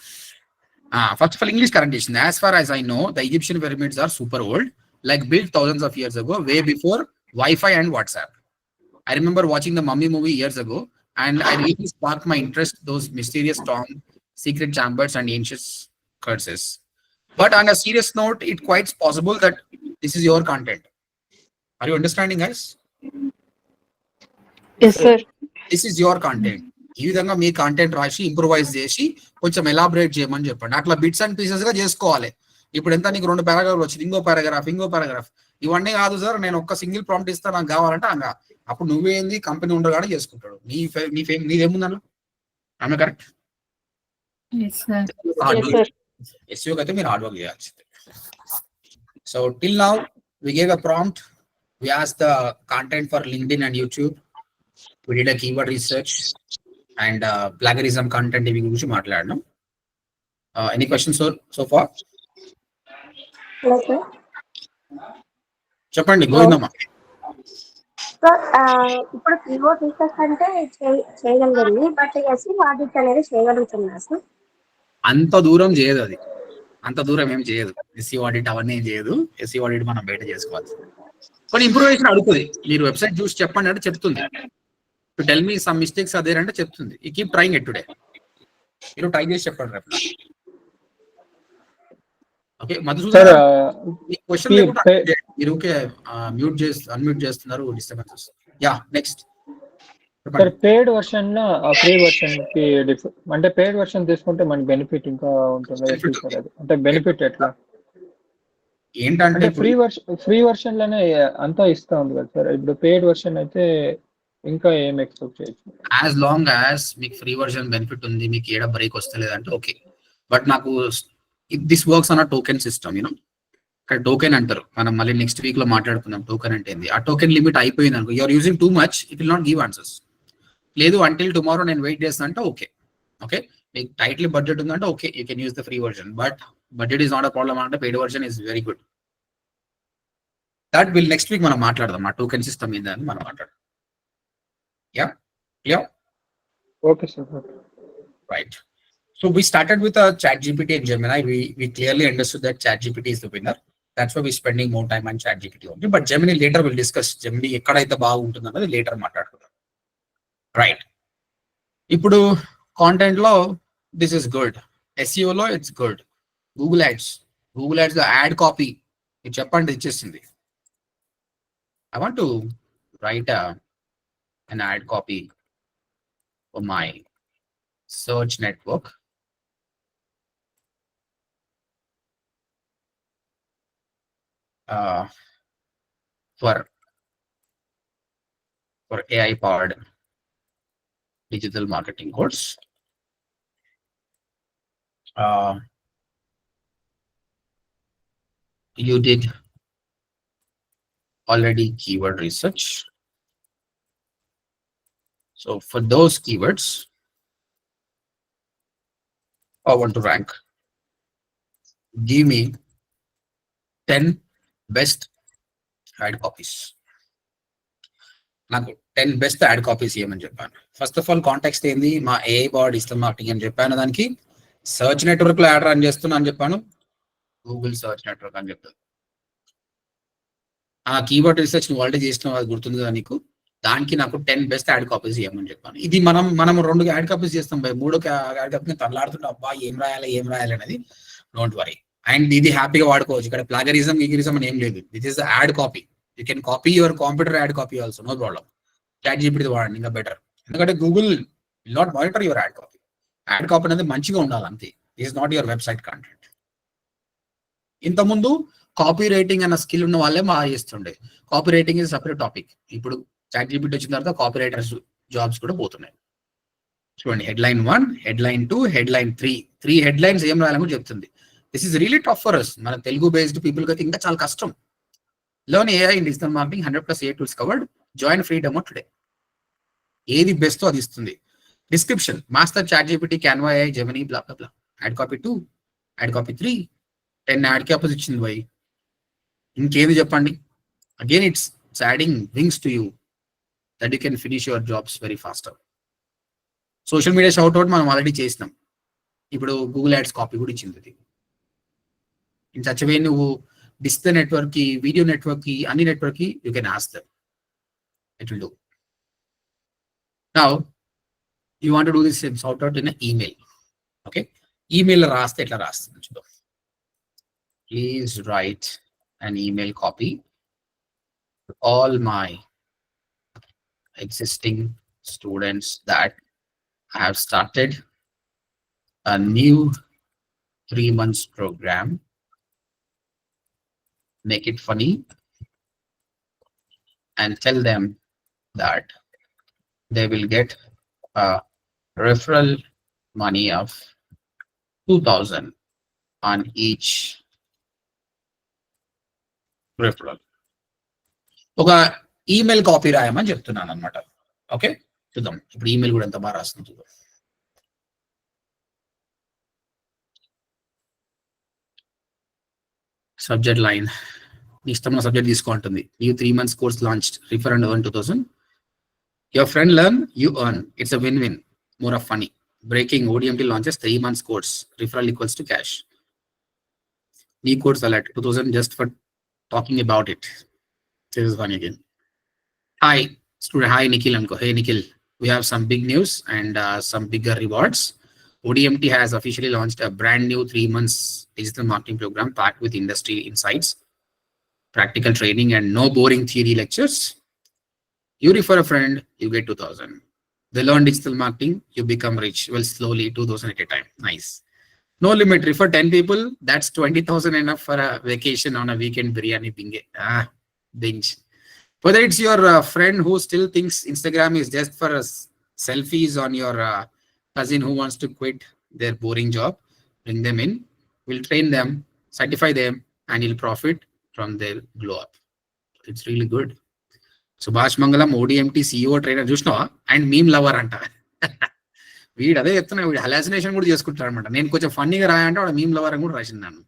First of all English correct చేసింది. As far as I know the Egyptian pyramids are super old, like built thousands of years ago, way before Wi-Fi and WhatsApp. I remember watching the Mummy movie years ago, and I really sparked my interest those mysterious tombs, secret chambers, and ancient curses. But on a serious note, it's quite possible that this is your content. Are you understanding, guys? Yes, sir. This is your content. ఈ విధంగా మీ content రాసి improvise చేసి కొంచెం elaborate చేయమని చెప్పండి. అట్లా bits and pieces గా చేసుకోవాలి. ఇప్పుడు ఎంత నీకు 2 paragraphs వచ్చింది, ఇంకో పారాగ్రాఫ్, ఇవన్నీ కాదు సార్, నేను ఒక్క సింగిల్ ప్రాంప్ట్ ఇస్తా నాకు కావాలంటే అంగా, అప్పుడు నువ్వేంది కంపెనీ ఉండగానే చేసుకుంటాడు. నీదేముందన్న, ఆమె కరెక్ట్. SEO అయితే మీరు హార్డ్ వర్క్ చేయాల్సిందే. So till now we gave a prompt, we asked the content for LinkedIn and YouTube, we did a keyword research and plagiarism content ఇవి గురించి మాట్లాడడం. Any questions so far? చెప్పండి గోవిందమ్మ. ఇప్పుడు keyboard research అంటే చేయగలిగింది, but SEO audit అనేది చేయగలుగుతున్నా sir. అంత దూరం చేయదు, అది అంత దూరం ఏం చేయదు. SEO ఆడిట్ అవన్నీ ఏం చేయదు. SEO ఆడిట్ మనం బయట చేసుకోవాలి. కొన్ని ఇంప్రూవేషన్ అడుగుతుంది. మీరు వెబ్సైట్ చూసి చెప్పండి అంటే చెప్తుంది. టెల్ మీ సమ్ మిస్టేక్స్ అదే అంటే చెప్తుంది. You keep trying it today. మీరు ట్రై చేసి చెప్పండి రేపు. ఓకే సార్ మధుసూదన్ గారు మీ క్వశ్చన్ లేకుండా మీరు ఓకే అన్మ్యూట్ చేస్తున్నారు disturbances. Yeah next sir paid version లో ఫ్రీ వర్షన్ కి అంటే పెయిడ్ వర్షన్ తీసుకుంటే మనకి బెనిఫిట్ ఇంకా ఉంటుంది ఎట్లా సార్ అది? అంటే బెనిఫిట్ ఎట్లా ఏంటంటే అంటే ఫ్రీ వర్షన్ లోనే అంతా ఇస్తా ఉంది కదా సార్. ఇప్పుడు పెయిడ్ వర్షన్ అయితే ఇంకా ఏం ఎక్స్పెక్ట్ చేయొచ్చు? యాజ్ లాంగ్ యాజ్ మీకు ఫ్రీ వర్షన్ బెనిఫిట్ ఉంది, మీకు ఏడ బ్రేక్ వస్తలేదంటే ఓకే. బట్ నాకు దిస్ వర్క్స్ అన్న టోకెన్ సిస్టమ్ యూనో. ఇక్కడ టోకెన్ అంటారు, మనం మళ్ళీ నెక్స్ట్ వీక్ లో మాట్లాడుకుందాం టోకెన్ అంటే ఏంది. ఆ టోకెన్ లిమిట్ అయిపోయింది అనుకో, you're using too much, it will not give answers. లేదు అంటిల్ టుమారో నేను వెయిట్ చేస్తాను అంటే ఓకే. ఓకే మీకు టైట్లీ బడ్జెట్ ఉందంటే okay you can use the free version. But budget is not a problem అంటే paid version is very good. That will next week మనం మాట్లాడదాం ఆ టోకెన్ సిస్టమ్ ఏందని మనం మాట్లాడదాం. Yeah yeah okay sir. Right. So we started with a ChatGPT and Gemini. We clearly understood that ChatGPT is the winner. That's why we're spending more time on ChatGPT only. But Gemini later we'll discuss. Gemini ekkadaithe baaguntunnadi later మాట్లాడుకుందాం. Right. ఇప్పుడు content లో this is good, SEO లో it's good. Google ads లో add copy ఇది చెప్పండి ఇచ్చేసింది. I want to write an ad copy for my search network. For AI powered digital marketing course. You did already keyword research. So for those keywords, I want to rank. Give me 10 best ad copies. నాకు 10 best add copies ఇవ్వమని చెప్పాను. First of all contact ఏంది, మా AI board digital marketing అని చెప్పాను. దానికి search network లో ad run చేస్తున్నా అని చెప్పాను. గూగుల్ సర్చ్ నెట్వర్క్ అని చెప్తాను. ఆ కీవర్డ్ రీసెర్చ్ నువ్వు ఆల్రెడీ చేసిన అది గుర్తుంది కదా నీకు. దానికి నాకు 10 బెస్ట్ యాడ్ కాపీస్ ఇవ్వమని చెప్పాను. ఇది మనం 2 యాడ్ కాపీస్ చేస్తాం బై 3వ యాడ్ కాపీని తల్లాడుతుంటే అబ్బా ఏం రాయాలి అనేది. Don't worry. అండ్ ఇది హ్యాపీగా వాడుకోవచ్చు. ఇక్కడ ప్లాగరిజం గిరిజం అని ఏం లేదు. This is ad copy. You can copy your computer ad copy also, no problem. ChatGPT వాడండి ఇంకా బెటర్. ఎందుకంటే Google will not monitor your ad copy. Ad copy అనేది మంచిగా ఉండాలి అంతే. This is not your website content. ఇంతకుముందు copy writing అన్న skill ఉన్న వాళ్ళే బాగా చేస్తుండే. Copy writing is separate topic. ఇప్పుడు ChatGPT వచ్చిన తర్వాత కాపీ రైటర్స్ జాబ్స్ కూడా పోతున్నాయి. చూడండి, హెడ్లైన్ 1, హెడ్లైన్ 2, హెడ్లైన్ 3. 3 హెడ్లైన్స్ ఏం రాయాలని కూడా చెప్తుంది. This is really tough for us. మన తెలుగు బేస్డ్ పీపుల్ అయితే ఇంకా చాలా కష్టం. Learn AI in digital marketing, 100+ AI tools covered. Join free demo today. ఏది బెస్ట్ అది ఇస్తుంది. Description master ChatGPT, Canva AI, Gemini, blah blah blah. Ad copy 2, ad copy 3, 10 ad copies ఇచ్చింది పోయి. ఇంకేది చెప్పండి. Again it's adding wings to you that you can finish your jobs very faster. Social media shout out మనం already చేసినాం. ఇప్పుడు Google ads copy కూడా ఇచ్చింది. ఇది ఇన్ సచ్ వే నువ్వు డిస్ప్లే నెట్వర్క్ కి, వీడియో నెట్వర్క్ కి, అన్ని నెట్వర్క్ కి you can ask them. It will do. Now you want to do this shout out in email. Okay, email రాస్తే ఎట్లా రాస్తుంది చూద్దాం. Please right an email copy to all my existing students that have started a new 3 months program. Make it funny and tell them that they will get a referral money of 2,000 on each referral. ఒక email copy రాయమని చెప్తున్నాను అనమాట. Okay, చూద్దాం ఇప్పుడు email కూడా ఎంత బాగా రాస్తుంది చూద్దాం. సబ్జెక్ట్ లైన్ నీ ఇష్టమైన సబ్జెక్ట్ తీసుకుంటుంది. New 3 months course launched, refer and earn 2,000. Your friend learn, you earn. It's a win win, more of funny. Breaking, ODMT launches 3 months course, referral equals to cash. నీ course alert 2,000 just for talking about it. This is funny again. Hi student, hi Nikhil unko. Hey Nikhil, we have some big news and some bigger rewards. ODMT has officially launched a brand new 3 months digital marketing program packed with industry insights, practical training, and no boring theory lectures. You refer a friend, you get 2,000. They learn digital marketing, you become rich. Well, slowly, 2,000 at a time. Nice. No limit. Refer 10 people. That's 20,000 enough for a vacation on a weekend biryani binge. Whether it's your friend who still thinks Instagram is just for selfies, on your cousin who wants to quit their boring job, bring them in. We'll train them, certify them, and you'll profit from their glow up. It's really good. Subhash Mangalam, ODMT CEO trainer చూసినావా, and meme lover అంట. వీడు అదే చెప్తున్నా, వీడు హలాసినేషన్ కూడా చేసుకుంటారు అనమాట. నేను కొంచెం ఫన్నీగా రాయంటే వాడు మీమ్ లవర్ అని కూడా రాసిందాను.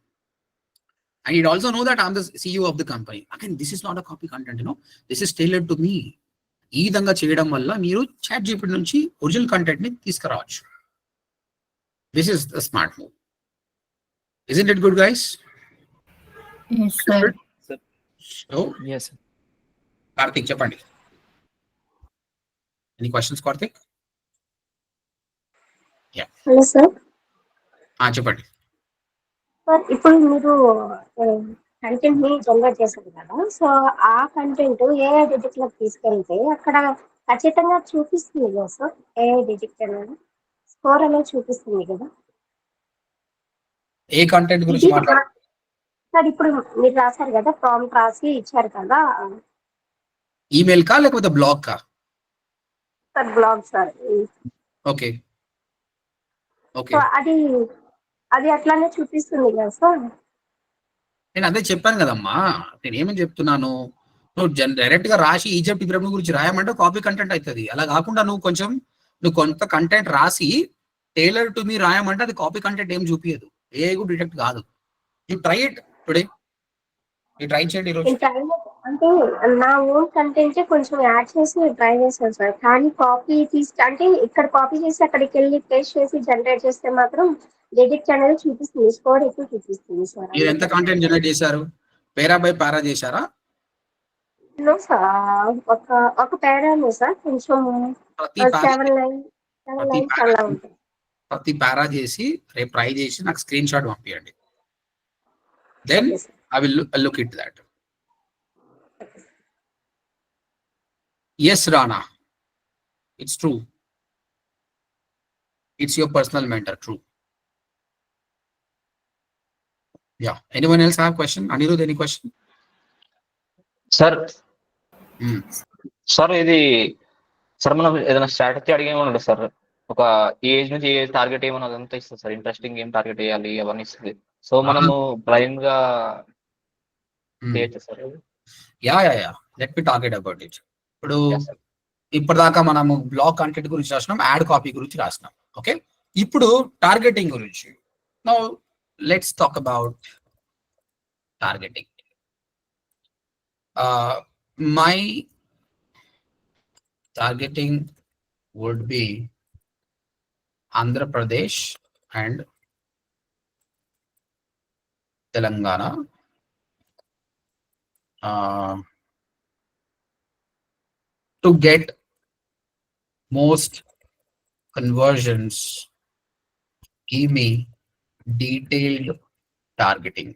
And you'd also know that I'm the CEO of the company. Again, this is not a copy content, this is tailored to me. ఈ విధంగా చేయడం వల్ల మీరు చాట్ జీపీటీ నుంచి ఒరిజినల్ కంటెంట్ ని తీసుకురావచ్చు. This is the smart move. Isn't it good, guys? Yes, sir. So, yes. Karthik చెప్పండి. Any questions, Karthik? Yeah. Hello sir. చెప్పండి. సార్ ఇప్పుడు మీరు కంటెంట్ ని జనరేట్ చేశారు కదా, సో ఆ కంటెంట్ ఏఐ డిజిట్ లోకి తీసుకెళ్తే అక్కడ ఖచ్చితంగా చూపిస్తుంది కదా సార్, ఏఐ డిజిట్ అనేది స్కోర్ అనేది చూపిస్తుంది కదా. ఏ కంటెంట్ గురించి మాట్లాడారు సార్? ఇప్పుడు మీరు రాశారు కదా, ప్రాంప్ట్ రాసి ఇచ్చారు కదా, ఈమెయిల్ కా లేకపోతే బ్లాగ్ కా? Sir blog sir. Okay okay, so అది అట్లానే చూపిస్తుంది కదా సార్. నేను అదే చెప్పాను కదమ్మా. నేను ఏమని చెప్తున్నాను, నువ్వు డైరెక్ట్ గా రాసి ఈజిప్ట్ పిరమిడ్ గురించి రాయమంటే కాపీ కంటెంట్ అవుతుంది. అలా కాకుండా నువ్వు కొంత కంటెంట్ రాసి టైలర్ టు మీ రాయమంటే అది కాపీ కంటెంట్ ఏం చూపించదు, ఏ కూడా డిటెక్ట్ కాదు. You try it today, you try చేయండి ఈరోజు. అంటే నా ఓన్ కంటెంట్ కొంచెం యాడ్ చేసి ట్రై చేశాను సార్, కానీ కాపీ అంటే ఇక్కడ కాపీ చేసి అక్కడికి వెళ్ళి పేస్ట్ చేసి జనరేట్ చేస్తే మాత్రం డిజిట్ అనేది చూపిస్తుంది, స్కోర్ ఎక్కువ చూపిస్తుంది సార్. మీరు ఎంత కంటెంట్ జనరేట్ చేశారు? పేరా బై పారా చేశారా? సార్ ఒక పేరానే సార్, కొంచెం 7 lines అలా ఉంటుంది. ప్రతి పారా చేసి రేపు ట్రై చేసి నాకు స్క్రీన్ షాట్ పంపించండి. Then I will look it that. Yes, Rana, it's true. It's your personal mentor, true. Yeah. Anyone else have a question? Anirudh, any question? Sir sir ఇది సార్ మనం ఏదైనా స్ట్రాటజీ అడిగేమన్నా సార్, ఒక age నుంచి ఏ target ఏమన్నా అదంతా ఇస్తుంది sir, interesting ఏం target వేయాలి అవన్నీ ఇస్తుంది. సో మనము బ్లైండ్ గా చేయొచ్చు sir? Yeah let me target about it. ఇప్పుడు ఇప్పటిదాకా మనము బ్లాగ్ కంటెంట్ గురించి రాసినాం, యాడ్ కాపీ గురించి రాసినాం. ఓకే, ఇప్పుడు టార్గెటింగ్ గురించి. Now let's talk about targeting. My targeting would be Andhra Pradesh and Telangana. To get most conversions, give me detailed targeting.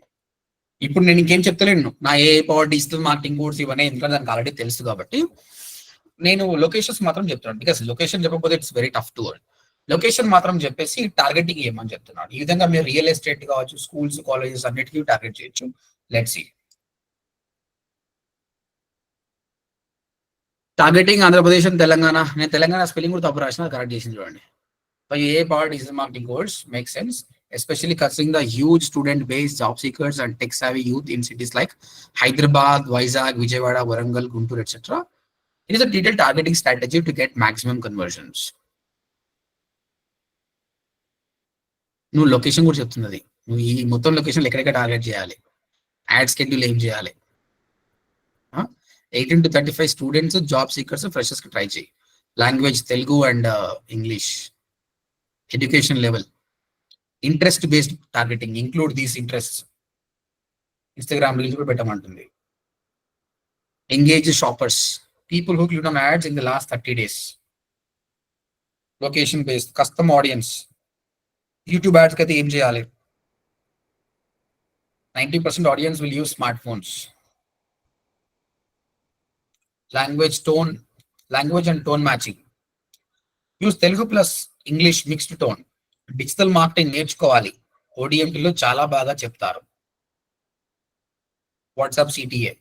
ఇప్పుడు నేను ఇంకేం చెప్తలేను, నా ఏ పవర్ డిజిటల్ మార్కెటింగ్ కోర్స్ ఇవన్నీ, ఎందుకంటే దానికి ఆల్రెడీ తెలుసు కాబట్టి నేను లొకేషన్స్ మాత్రం చెప్తున్నాను. బికాస్ లొకేషన్ చెప్పకపోతే it's very tough to word. Location మాత్రం చెప్పేసి టార్గెటింగ్ ఏమని చెప్తున్నాను. ఈ విధంగా మీరు రియల్ ఎస్టేట్ కావచ్చు, స్కూల్స్, కాలేజెస్ అన్నిటికీ టార్గెట్ చేయొచ్చు. Let's see. Targeting Andhra Pradesh and Telangana. నేను తెలంగాణ స్పెల్లింగ్ కూడా తప్పు రాసిన, కరెక్ట్ చేసింది చూడండి. A power digital marketing course make sense, especially considering the huge student base, job seekers and tech savvy youth in cities like Hyderabad, Vizag, Vijayawada, Warangal, Guntur, etc. It is a detailed targeting strategy to get maximum conversions. నువ్వు location కూడా చెప్తున్నది, నువ్వు ఈ మొత్తం location ఎక్కడెక్కడ target చేయాలి, add schedule ఏం చేయాలి. 18 to 35 students, job seekers, freshers కి ట్రై చేయి. Language Telugu and English. Education level, interest based targeting, include these interest. Instagram reels కూడా పెట్టమంటుంది. Engage shoppers, people who click on ads in the last 30 days. Location based, custom audience, YouTube యాడ్స్కి అయితే ఏం చేయాలి? 90% audience will use smart phones. Language and tone matching. Use Telugu plus English mixed tone. Digital marketing నేర్చుకోవాలి. ఓడిఎంటీలో చాలా బాగా చెప్తారు. WhatsApp CTA.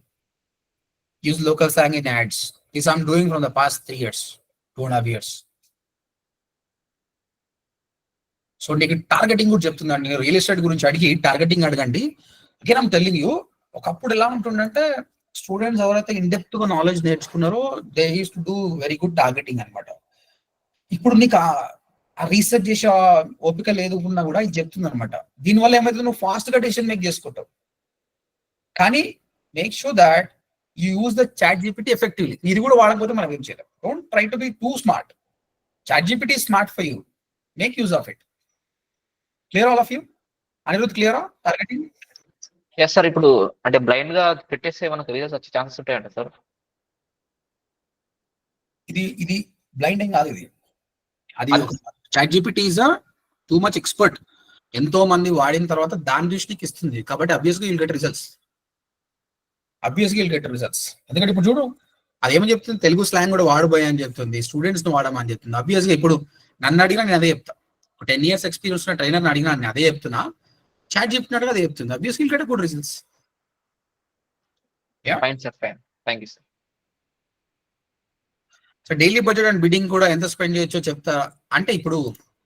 Use local slang in ads. This I'm doing from the past 3 years, 2.5 years. So నీకు targeting కూడా చెప్తుందండి. నేను real estate గురించి అడిగి టార్గెటింగ్ అడగండి. అగైన్ ఐమ్ టెల్లింగ్ యూ, ఒకప్పుడు ఎలా ఉంటుందంటే స్టూడెంట్స్ ఎవరైతే ఇన్డెప్త్ గా నాలెడ్జ్ నేర్చుకున్నారో they use to do very good targeting అనమాట. ఇప్పుడు నీకు ఆ రీసెర్చ్ చేసే ఓపిక లేదు ఉన్నా కూడా ఇది చెప్తుంది అనమాట. దీనివల్ల ఏమైతే నువ్వు ఫాస్ట్ గా డెసిషన్ మేక్ చేసుకుంటావు. కానీ make sure that you use the chat GPT effectively. ఇది కూడా వాడకపోతే మనం ఏం చేయలేం. Don't try to be too smart. Chat GPT is smart for you. Make use of it. Clear all of you? Anirudh, clear? Targeting? Yes sir. ఇప్పుడు అంటే blind గా పెట్టేస్తే మనకు రిజల్ట్స్ వచ్చే ఛాన్సెస్ ఉంటాయంట సార్. ఇది బ్లైండింగ్ కాదు. అది chat GPT is too much expert. ఎంతో మంది వాడిన తర్వాత దాని దృష్టికి ఇస్తుంది. కాబట్టి అబ్వియస్గా యుల్ గెట్ రిజల్ట్స్. ఎందుకంటే ఇప్పుడు చూడు, అదేమని చెప్తుంది, తెలుగు స్లాంగ్ కూడా వాడబోయా అని చెప్తుంది, స్టూడెంట్స్ ని వాడమని చెప్తుంది. అబ్వియస్గా ఇప్పుడు నన్ను అడిగినా నేను అదే చెప్తా. 10 years ఎక్స్పీరియన్స్ ఉన్న ట్రైనర్ని అడిగినా నేను అదే చెప్తున్నా. చాట్ చెప్పినట్టుగా అదే చెప్తుంది. Obviously you'll get good results. Fine sir, fine. Thank you sir. So daily budget and bidding కూడా ఎంత స్పెండ్ చేయొచ్చో చెప్తా. అంటే ఇప్పుడు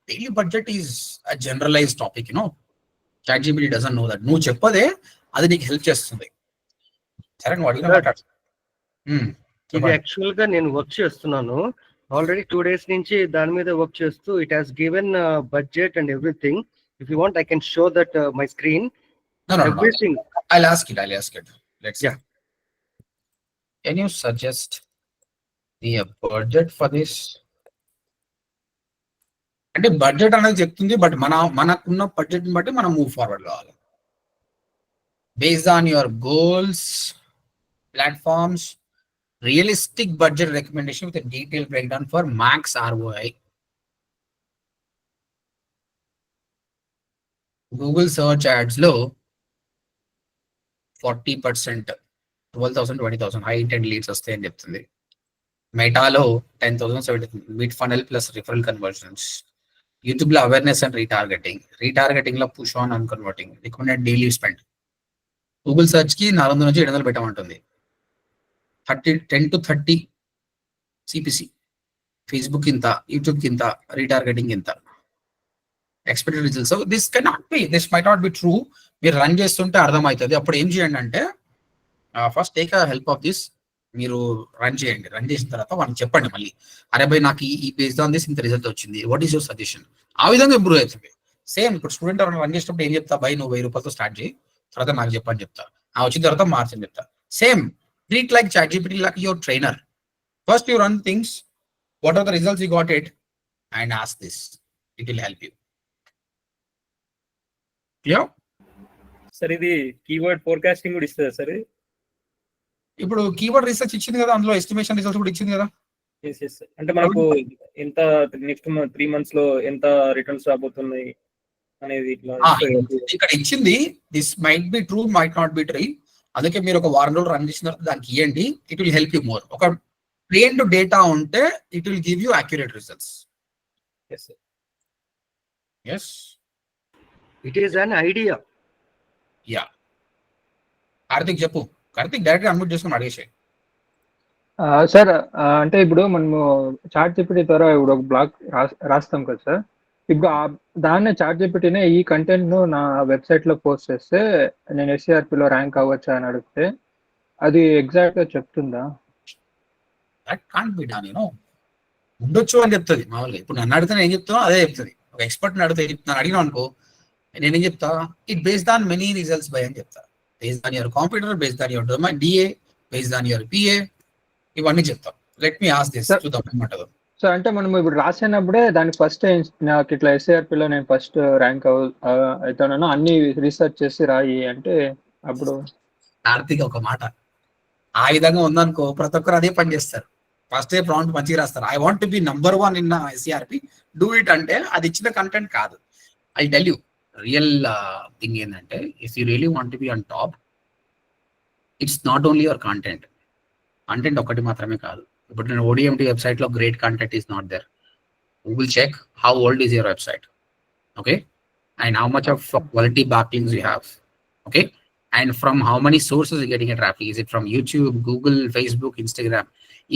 daily budget is a generalize topic. Chat GPT doesn't know that. నువ్వు చెప్పదే అది నీకు హెల్ప్ చేస్తుంది. సరే, నువ్వు అడిగిన ఇది యాక్చువల్ గా నేను వర్క్ చేస్తున్నాను ఆల్రెడీ 2 days నుంచి దాని మీద వర్క్ చేస్తూ. It has given budget and everything. If you want I can show that my screen. Everything. I'll ask it. Let's see. Can you suggest the budget for this? అంటే budget అనేది చెప్తుంది, but మనకున్న budget ని బట్టి మనం move forward కావాలి. Based on your goals, platforms, realistic budget recommendation with a detailed breakdown for max ROI. Google search ads లో 40%, 12,000, 20,000 high intent leads వస్తాయని చెప్తుంది. మెటాలో 10,000, 70,000 mid funnel plus referral conversions. YouTube లో awareness and retargeting లో push on and converting. Recommended daily spend. Google search కి 400 నుంచి 700 పెట్టమంటుంది. 10 to 30 CPC. Facebook ఇంత, YouTube కి ఇంత, రీటార్గెటింగ్ ఇంత. Expected results. So this might not be true. మీరు run చేస్తుంటే అర్థమవుతుంది. అప్పుడు ఏం చేయండి అంటే first take help of this. మీరు రన్ చేయండి. రన్ చేసిన తర్వాత వాళ్ళకి చెప్పండి మళ్ళీ, అరే బై నాకు ఈ బేస్డ్ ఆన్ దిస్ ఇంత రిజల్ట్ వచ్చింది, వాట్ ఈస్ యువర్ సజెషన్. ఆ విధంగా ఇంప్రూవ్ అవుతుంది. సేమ్ ఇప్పుడు స్టూడెంట్ రన్ చేసినప్పుడు ఏం చెప్తా, బై నువ్వు 1000 రూపాయలతో స్టార్ట్ చేయి, తర్వాత నాకు చెప్పని చెప్తా, వచ్చిన తర్వాత మార్చని చెప్తా. Same treat like chat GPT like your trainer. First you run things, what are the results you got it, and ask this. It will help you. Sir ఇది కీవర్డ్ ఫోర్కాస్టింగ్ కూడా ఇస్తుందా సార్? ఇప్పుడు కీవర్డ్ రీసెర్చ్ ఇచ్చింది కదా, అందులో estimation results కూడా ఇచ్చింది కదా. అంటే మనకు ఎంత నెక్స్ట్ 3 months లో ఎంత రిటర్న్స్ రాబోతున్నాయి అనేది ఇట్లా ఇక్కడ ఇచ్చింది. This might be true, might not be true. అందుకే మీరు ఒక వారం రోజులు రన్ చేసిన తర్వాత దానికి ఇవ్వండి. It will help you more. ఒక ట్రైన్డ్ డేటా ఉంటే it will give you accurate results. yes it is an idea. Yeah, Karthik చెప్పు. కార్తిక్ డైరెక్ట్ గా అన్మ్యూట్ చేసుకుని అడిగేసాయి. సార్ అంటే ఇప్పుడు మనము చాట్ జీపీటీ ద్వారా ఇప్పుడు ఒక బ్లాగ్ రాస్తాం కదా సార్. ఇప్పుడు దాన్ని చాట్ జీపీటీనే ఈ కంటెంట్ ను నా వెబ్సైట్ లో పోస్ట్ చేస్తే నేను SCRP లో ర్యాంక్ అవ్వచ్చా అని అడిగితే అది ఎగ్జాక్ట్ గా చెప్తుందా? That can't be done. ఉండొచ్చు అని చెప్తుంది మామూలుగా. ఇప్పుడు నన్ను అడిగితే నేను ఏం చెప్తానో అదే చెప్తుంది. ఒక ఎక్స్పర్ట్ అడిగితే నన్ను అడిగినా అనుకో, నేనేం చెప్తా, it based on many results by అని చెప్తా. Based on your computer, based on your DA, based on your PA, ఇవన్నీ చెప్తాం. లెట్ మీ ఆస్క్ దిస్, చూద్దాం ఏమంటారు. సో అంటే మనం ఇప్పుడు రాసినప్పుడే దానికి ఫస్ట్ నాకు ఇట్లా SCRP లో నేను ఫస్ట్ ర్యాంక్ అవుతానో అన్ని రీసెర్చ్ చేసి రాయి అంటే అప్పుడు కార్తీక్ ఒక మాట ఆ విధంగా ఉందనుకో, ప్రతి ఒక్కరు అదే పని చేస్తారు. ఫస్ట్ ప్రాంప్ట్ మంచిగా రాస్తారు. I want to be #1 in SCRP, do it అంటే అది ఇచ్చిన కంటెంట్ కాదు. I tell you real thing ఏంటంటే if you really want be on top, it's not only your content. Content ఒకటి మాత్రమే కాదు. ఇప్పుడు నేను ఓడిఎంటీ వెబ్సైట్లో great content is not there. Google check how old is your website, okay, and how much of quality backlinks you have, okay, and from how many sources you're getting a traffic. Is it from YouTube, Google, Facebook, Instagram?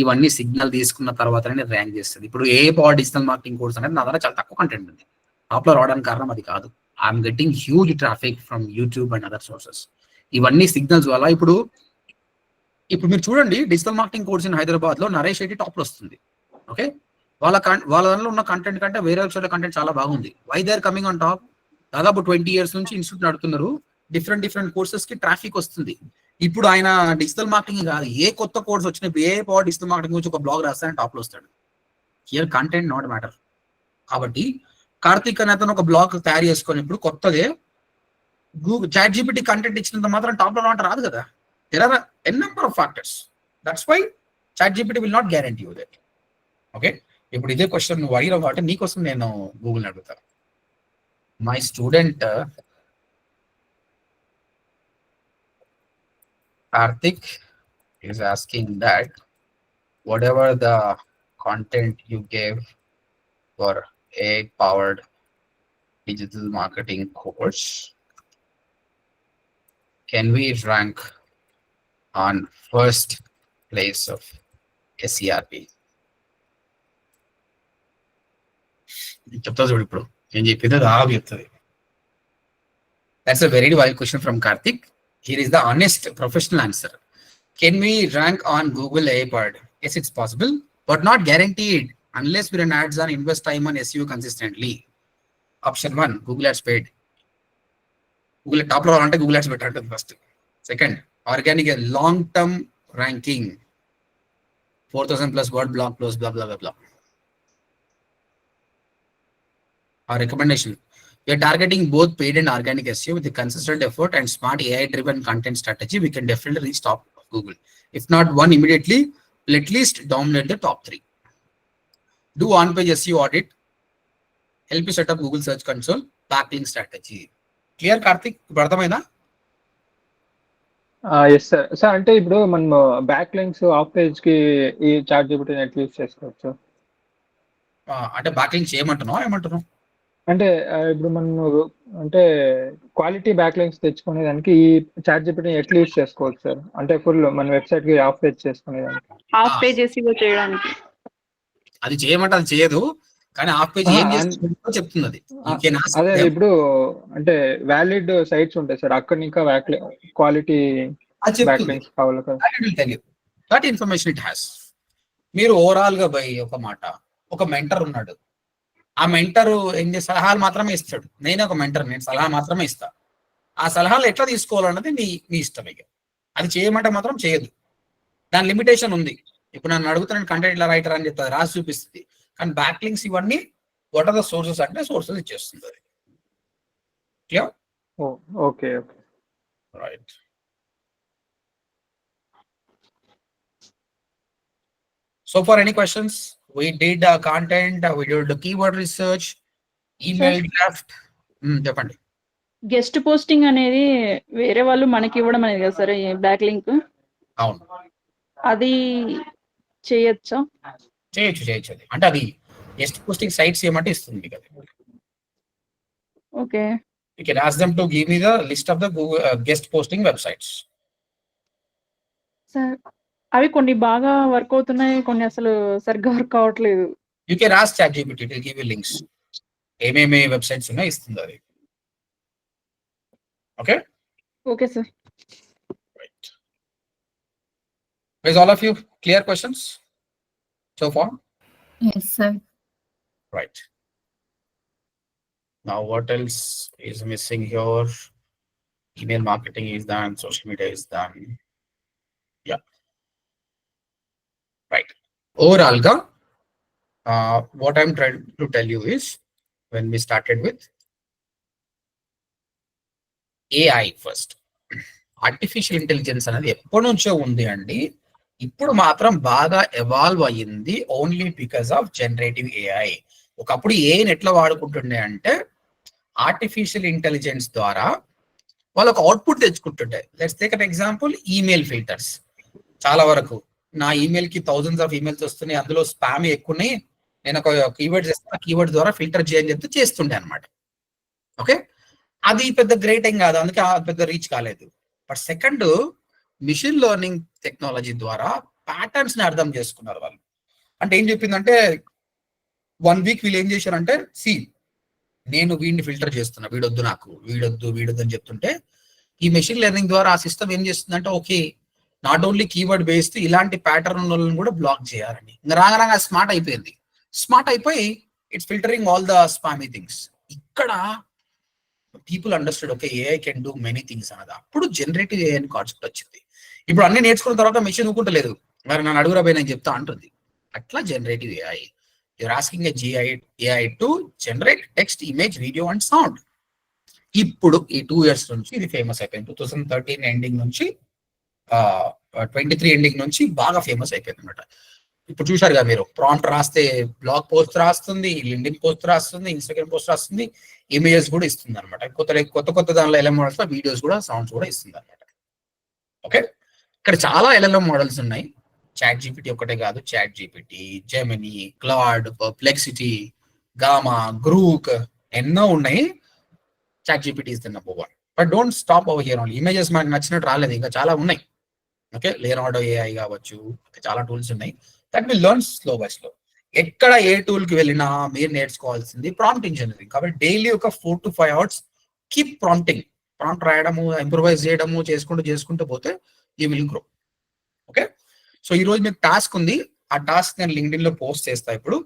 ఇవన్నీ signal తీసుకున్న తర్వాతనే rank చేస్తుంది. ఇప్పుడు ఏ digital marketing course అనేది నా దగ్గర చాలా తక్కువ కంటెంట్ ఉంది. టాప్లో రావడానికి కారణం అది కాదు. I'm getting huge traffic from YouTube and other sources. ఇవన్నీ సిగ్నల్స్ వల్ల ఇప్పుడు మీరు చూడండి, డిజిటల్ మార్కెటింగ్ కోర్స్ ఇన్ హైదరాబాద్లో నరేష్ రెడ్డి టాప్లో వస్తుంది. ఓకే, వాళ్ళ దానిలో ఉన్న కంటెంట్ కంటే వేరే వెబ్సైట్ కంటెంట్ చాలా బాగుంది. Why they are coming on top? దాదాపు 20 years నుంచి ఇన్స్టిట్యూట్ నడుతున్నారు. డిఫరెంట్ కోర్సెస్ కి ట్రాఫిక్ వస్తుంది. ఇప్పుడు ఆయన డిజిటల్ మార్కెటింగ్ కాదు, ఏ కొత్త కోర్స్ వచ్చిన ఏ డిజిటల్ మార్కెటింగ్ గురించి ఒక బ్లాగ్ రాస్తాడని టాప్ లో వస్తాడు. Here content not matter. కాబట్టి కార్తిక్ అనే అతను ఒక బ్లాగ్ తయారు చేసుకొని ఇప్పుడు కొత్తదే గూగుల్ చాట్ జీపీటీ కంటెంట్ ఇచ్చినంత మాత్రం టాప్ లో రాదు కదా. There are n number of factors. That's why chat GPT will not guarantee you that. Okay, ఇప్పుడు ఇదే క్వశ్చన్ నువ్వు అడిగిన కాబట్టి నీకోసం నేను గూగుల్ అడుగుతాను. My student Karthik is asking that whatever the content you gave for AI-powered digital marketing course, can we rank on first place of SERP? చెప్తా చూడు, ఇప్పుడు నేను చెప్పింది అది చెప్తుంది. That's a very valid question from Karthik. Here is the honest professional answer. Can we rank on Google AI-powered? Yes, it's possible, but not guaranteed unless we run ads and invest time on SEO consistently. Option 1, Google Ads paid. Google top lo ante Google Ads better first. Second, organic long-term ranking. 4,000 plus word blog plus blah blah blah blah. Our recommendation: we are targeting both paid and organic SEO with a consistent effort and smart AI-driven content strategy. We can definitely reach top of Google. If not one immediately, we'll at least dominate the top 3. Do on-page SEO audit. Help you set up Google Search Console. Backlink strategy. Clear, Karthik? అర్థమైందా? Yes sir. Sir అంటే ఇప్పుడు మనం back links of page కి ఈ chat జీపీటీని ఎట్లా use చేసుకోవచ్చు? అంటే back links ఏమంటున్నావు? అంటే ఇప్పుడు మనం అంటే క్వాలిటీ బ్యాక్ లింక్స్ తెచ్చుకునే దానికి ఈ చాట్ జీపీటీని ఎట్లా యూస్ చేసుకోవచ్చు సార్? అంటే ఫుల్ మన వెబ్సైట్ కి ఆఫ్ పేజ్ చేసుకునే దానికి. ఆఫ్ పేజ్ SEO చేయడానికి అది చేయమంటే అది చేయదు, కానీ ఆఫ్ పేజ్ ఏం చేస్తుందో చెప్తుంది. అదే ఇప్పుడు అంటే వ్యాలిడ్ సైట్స్ ఉంటాయి సార్, అక్కడ ఇంకా క్వాలిటీ బ్యాక్ లింక్స్ కావాలి కదా. That information it has. మీరు ఓవరాల్ గా ఒక మాట, ఒక మెంటర్ ఉన్నాడు, ఆ మెంటర్ ఏం చేస్తే సలహాలు మాత్రమే ఇస్తాడు. నేను ఒక మెంటర్, నేను సలహా మాత్రమే ఇస్తా. ఆ సలహాలు ఎట్లా తీసుకోవాలన్నది మీ ఇష్టం. ఇక అది చేయమంటే మాత్రం చేయదు. దాని లిమిటేషన్ ఉంది. ఇప్పుడు నన్ను అడుగుతున్నాను కంటెంట్ ఇలా రైటర్ అని చెప్తారు, రాసి చూపిస్తుంది. కానీ బ్యాక్ లింక్స్ ఇవన్నీ వాట్ ఆర్ ద సోర్సెస్ అంటే సోర్సెస్ ఇచ్చేస్తుంది అది. Clear? Okay okay right. So for any questions, we did content, we did the keyword research, email draft. చెప్పండి. గెస్ట్ పోస్టింగ్ అనేది వేరే వాళ్ళు మనకి ఇవ్వడం అనేది కదా సార్ బ్యాక్ లింక్? అవును, అది చేయొచ్చా? చేయొచ్చు. అది అంటే అది గెస్ట్ పోస్టింగ్ సైట్స్ ఏమంటే ఇస్తుంది కదా. Okay, you can ask them to give me the list of the Google, guest posting websites. Sir అవి కొన్ని బాగా వర్క్ అవుతున్నాయి, కొన్ని అసలు సరిగ్గా వర్క్ అవ్వట్లేదు. You can ask ChatGPT, it will give you links. ఏమేమి వెబ్సైట్స్ ఉన్నాయి ఇస్తుంది అది. Okay sir. Right. Is all of you clear questions so far? Yes, sir. Right. Now what else is missing here? Email marketing is done, social media is done. Yeah. Right. Overall, what I'm trying to tell you is, when we started with AI first, artificial intelligence అనేది ఎప్పటి నుంచో ఉంది అండి. ఇప్పుడు మాత్రం బాగా evolve అయ్యింది only because of generative AI. ఒకప్పుడు ఏఐని ఎట్లా వాడుకుంటుండే అంటే ఆర్టిఫిషియల్ ఇంటెలిజెన్స్ ద్వారా వాళ్ళొక అవుట్పుట్ తెచ్చుకుంటుంటాయి. Let's take an example, email filters. చాలా వరకు నా ఈమెయిల్ కి థౌజండ్స్ ఆఫ్ ఈమెయిల్స్ వస్తున్నాయి, అందులో స్పామ్ ఎక్కువని, నేను ఒక కీవర్డ్స్ ఇస్తాను, కీవర్డ్ ద్వారా ఫిల్టర్ చేయని చెప్తే చేస్తుండే అనమాట. ఓకే, అది పెద్ద గ్రేట్ ఏం కాదు, అందుకే పెద్ద రీచ్ కాలేదు. But second, machine learning technology ద్వారా ప్యాటర్న్స్ ని అర్థం చేసుకున్నారు వాళ్ళు. అంటే ఏం చెప్పిందంటే 1 వీక్ వీళ్ళు ఏం చేశారంటే, నేను వీడిని ఫిల్టర్ చేస్తున్నా, వీడొద్దు నాకు, వీడొద్దు అని చెప్తుంటే ఈ మెషిన్ లెర్నింగ్ ద్వారా ఆ సిస్టమ్ ఏం చేస్తుందంటే, okay not only keyword based ఇలాంటి ప్యాటర్న్ వాళ్ళని కూడా బ్లాక్ చేయాలని ఇంకా రాగా స్మార్ట్ అయిపోయింది. స్మార్ట్ అయిపోయి it's filtering all the spammy things. ఇక్కడ people understood, okay AI can do many things అన్నది. అప్పుడు జనరేటివ్ ఏఐ అని కాన్సెప్ట్ వచ్చింది. ఇప్పుడు అన్ని నేర్చుకున్న తర్వాత మెషిన్ ఊకుంటలేదు, మరి నన్ను అడుగురా పోయి నేను చెప్తా అంటుంది. అట్లా generative AI, you're asking a AI to generate text, image, video and sound. ఇప్పుడు ఈ 2 years నుంచి ఇది ఫేమస్ అయిపోయింది. 2013 ఎండింగ్ నుంచి 23 ఎండింగ్ నుంచి బాగా ఫేమస్ అయిపోయింది అనమాట. ఇప్పుడు చూశారుగా మీరు, ప్రాంప్ట్ రాస్తే బ్లాగ్ పోస్ట్ రాస్తుంది, లింక్డ్ఇన్ పోస్ట్ రాస్తుంది, ఇన్స్టాగ్రామ్ పోస్ట్ రాస్తుంది, ఇమేజెస్ కూడా ఇస్తుంది అనమాట. కొత్త దానిలో LLM మోడల్స్ లో వీడియోస్ కూడా, సౌండ్స్ కూడా ఇస్తుంది అనమాట. ఓకే, ఇక్కడ చాలా LLM మోడల్స్ ఉన్నాయి. చాట్ జీపీటీ ఒకటే కాదు, chat GPT, Gemini, Claude, Perplexity, Gamma, Grok, ఎన్నో ఉన్నాయి. Chat GPT is the number 1. But don't stop over here only. Images మనకు నచ్చినట్టు రాలేదు, ఇంకా చాలా ఉన్నాయి. ఓకే, లేనార్డో ఏఐ కావచ్చు, చాలా టూల్స్ ఉన్నాయి. That will learn slow by slow. ఎక్కడ ఏ టూల్ కి వెళ్ళినా మీరు నేర్చుకోవాల్సింది ప్రాంప్ట్ ఇంజనీరింగ్. కాబట్టి డైలీ ఒక 4 to 5 hours keep prompting. Prompt రాయడము, ఇంప్రూవైజ్ చేయడము చేసుకుంటూ పోతే you will grow. Okay, so ఈ రోజు మీకు టాస్క్ ఉంది, ఆ టాస్క్ నేను లింక్డ్ఇన్ లో పోస్ట్ చేస్తా. ఇప్పుడు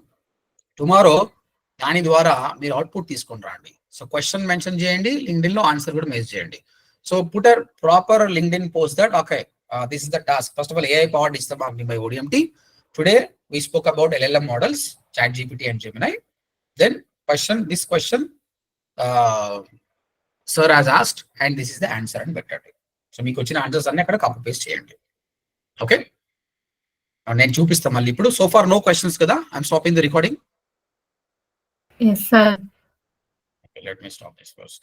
టుమారో దాని ద్వారా మీరు అవుట్పుట్ తీసుకొని రండి. సో క్వశ్చన్ మెన్షన్ చేయండి, లింక్డ్ఇన్ లో ఆన్సర్ కూడా మెసేజ్ చేయండి. So put a proper LinkedIn post that okay, this is the task. First of all, AI powered digital marketing by ODMT. Today we spoke about LLM models, ChatGPT and Gemini. Then this question sir has asked and this is the answer and vector type. So మీకు వచ్చిన answers అన్ని అక్కడ copy paste చేయండి. Okay, నేను చూపిస్తాను మళ్ళీ. ఇప్పుడు so far no questions కదా, I'm stopping the recording. Yes, sir. Let me stop this first.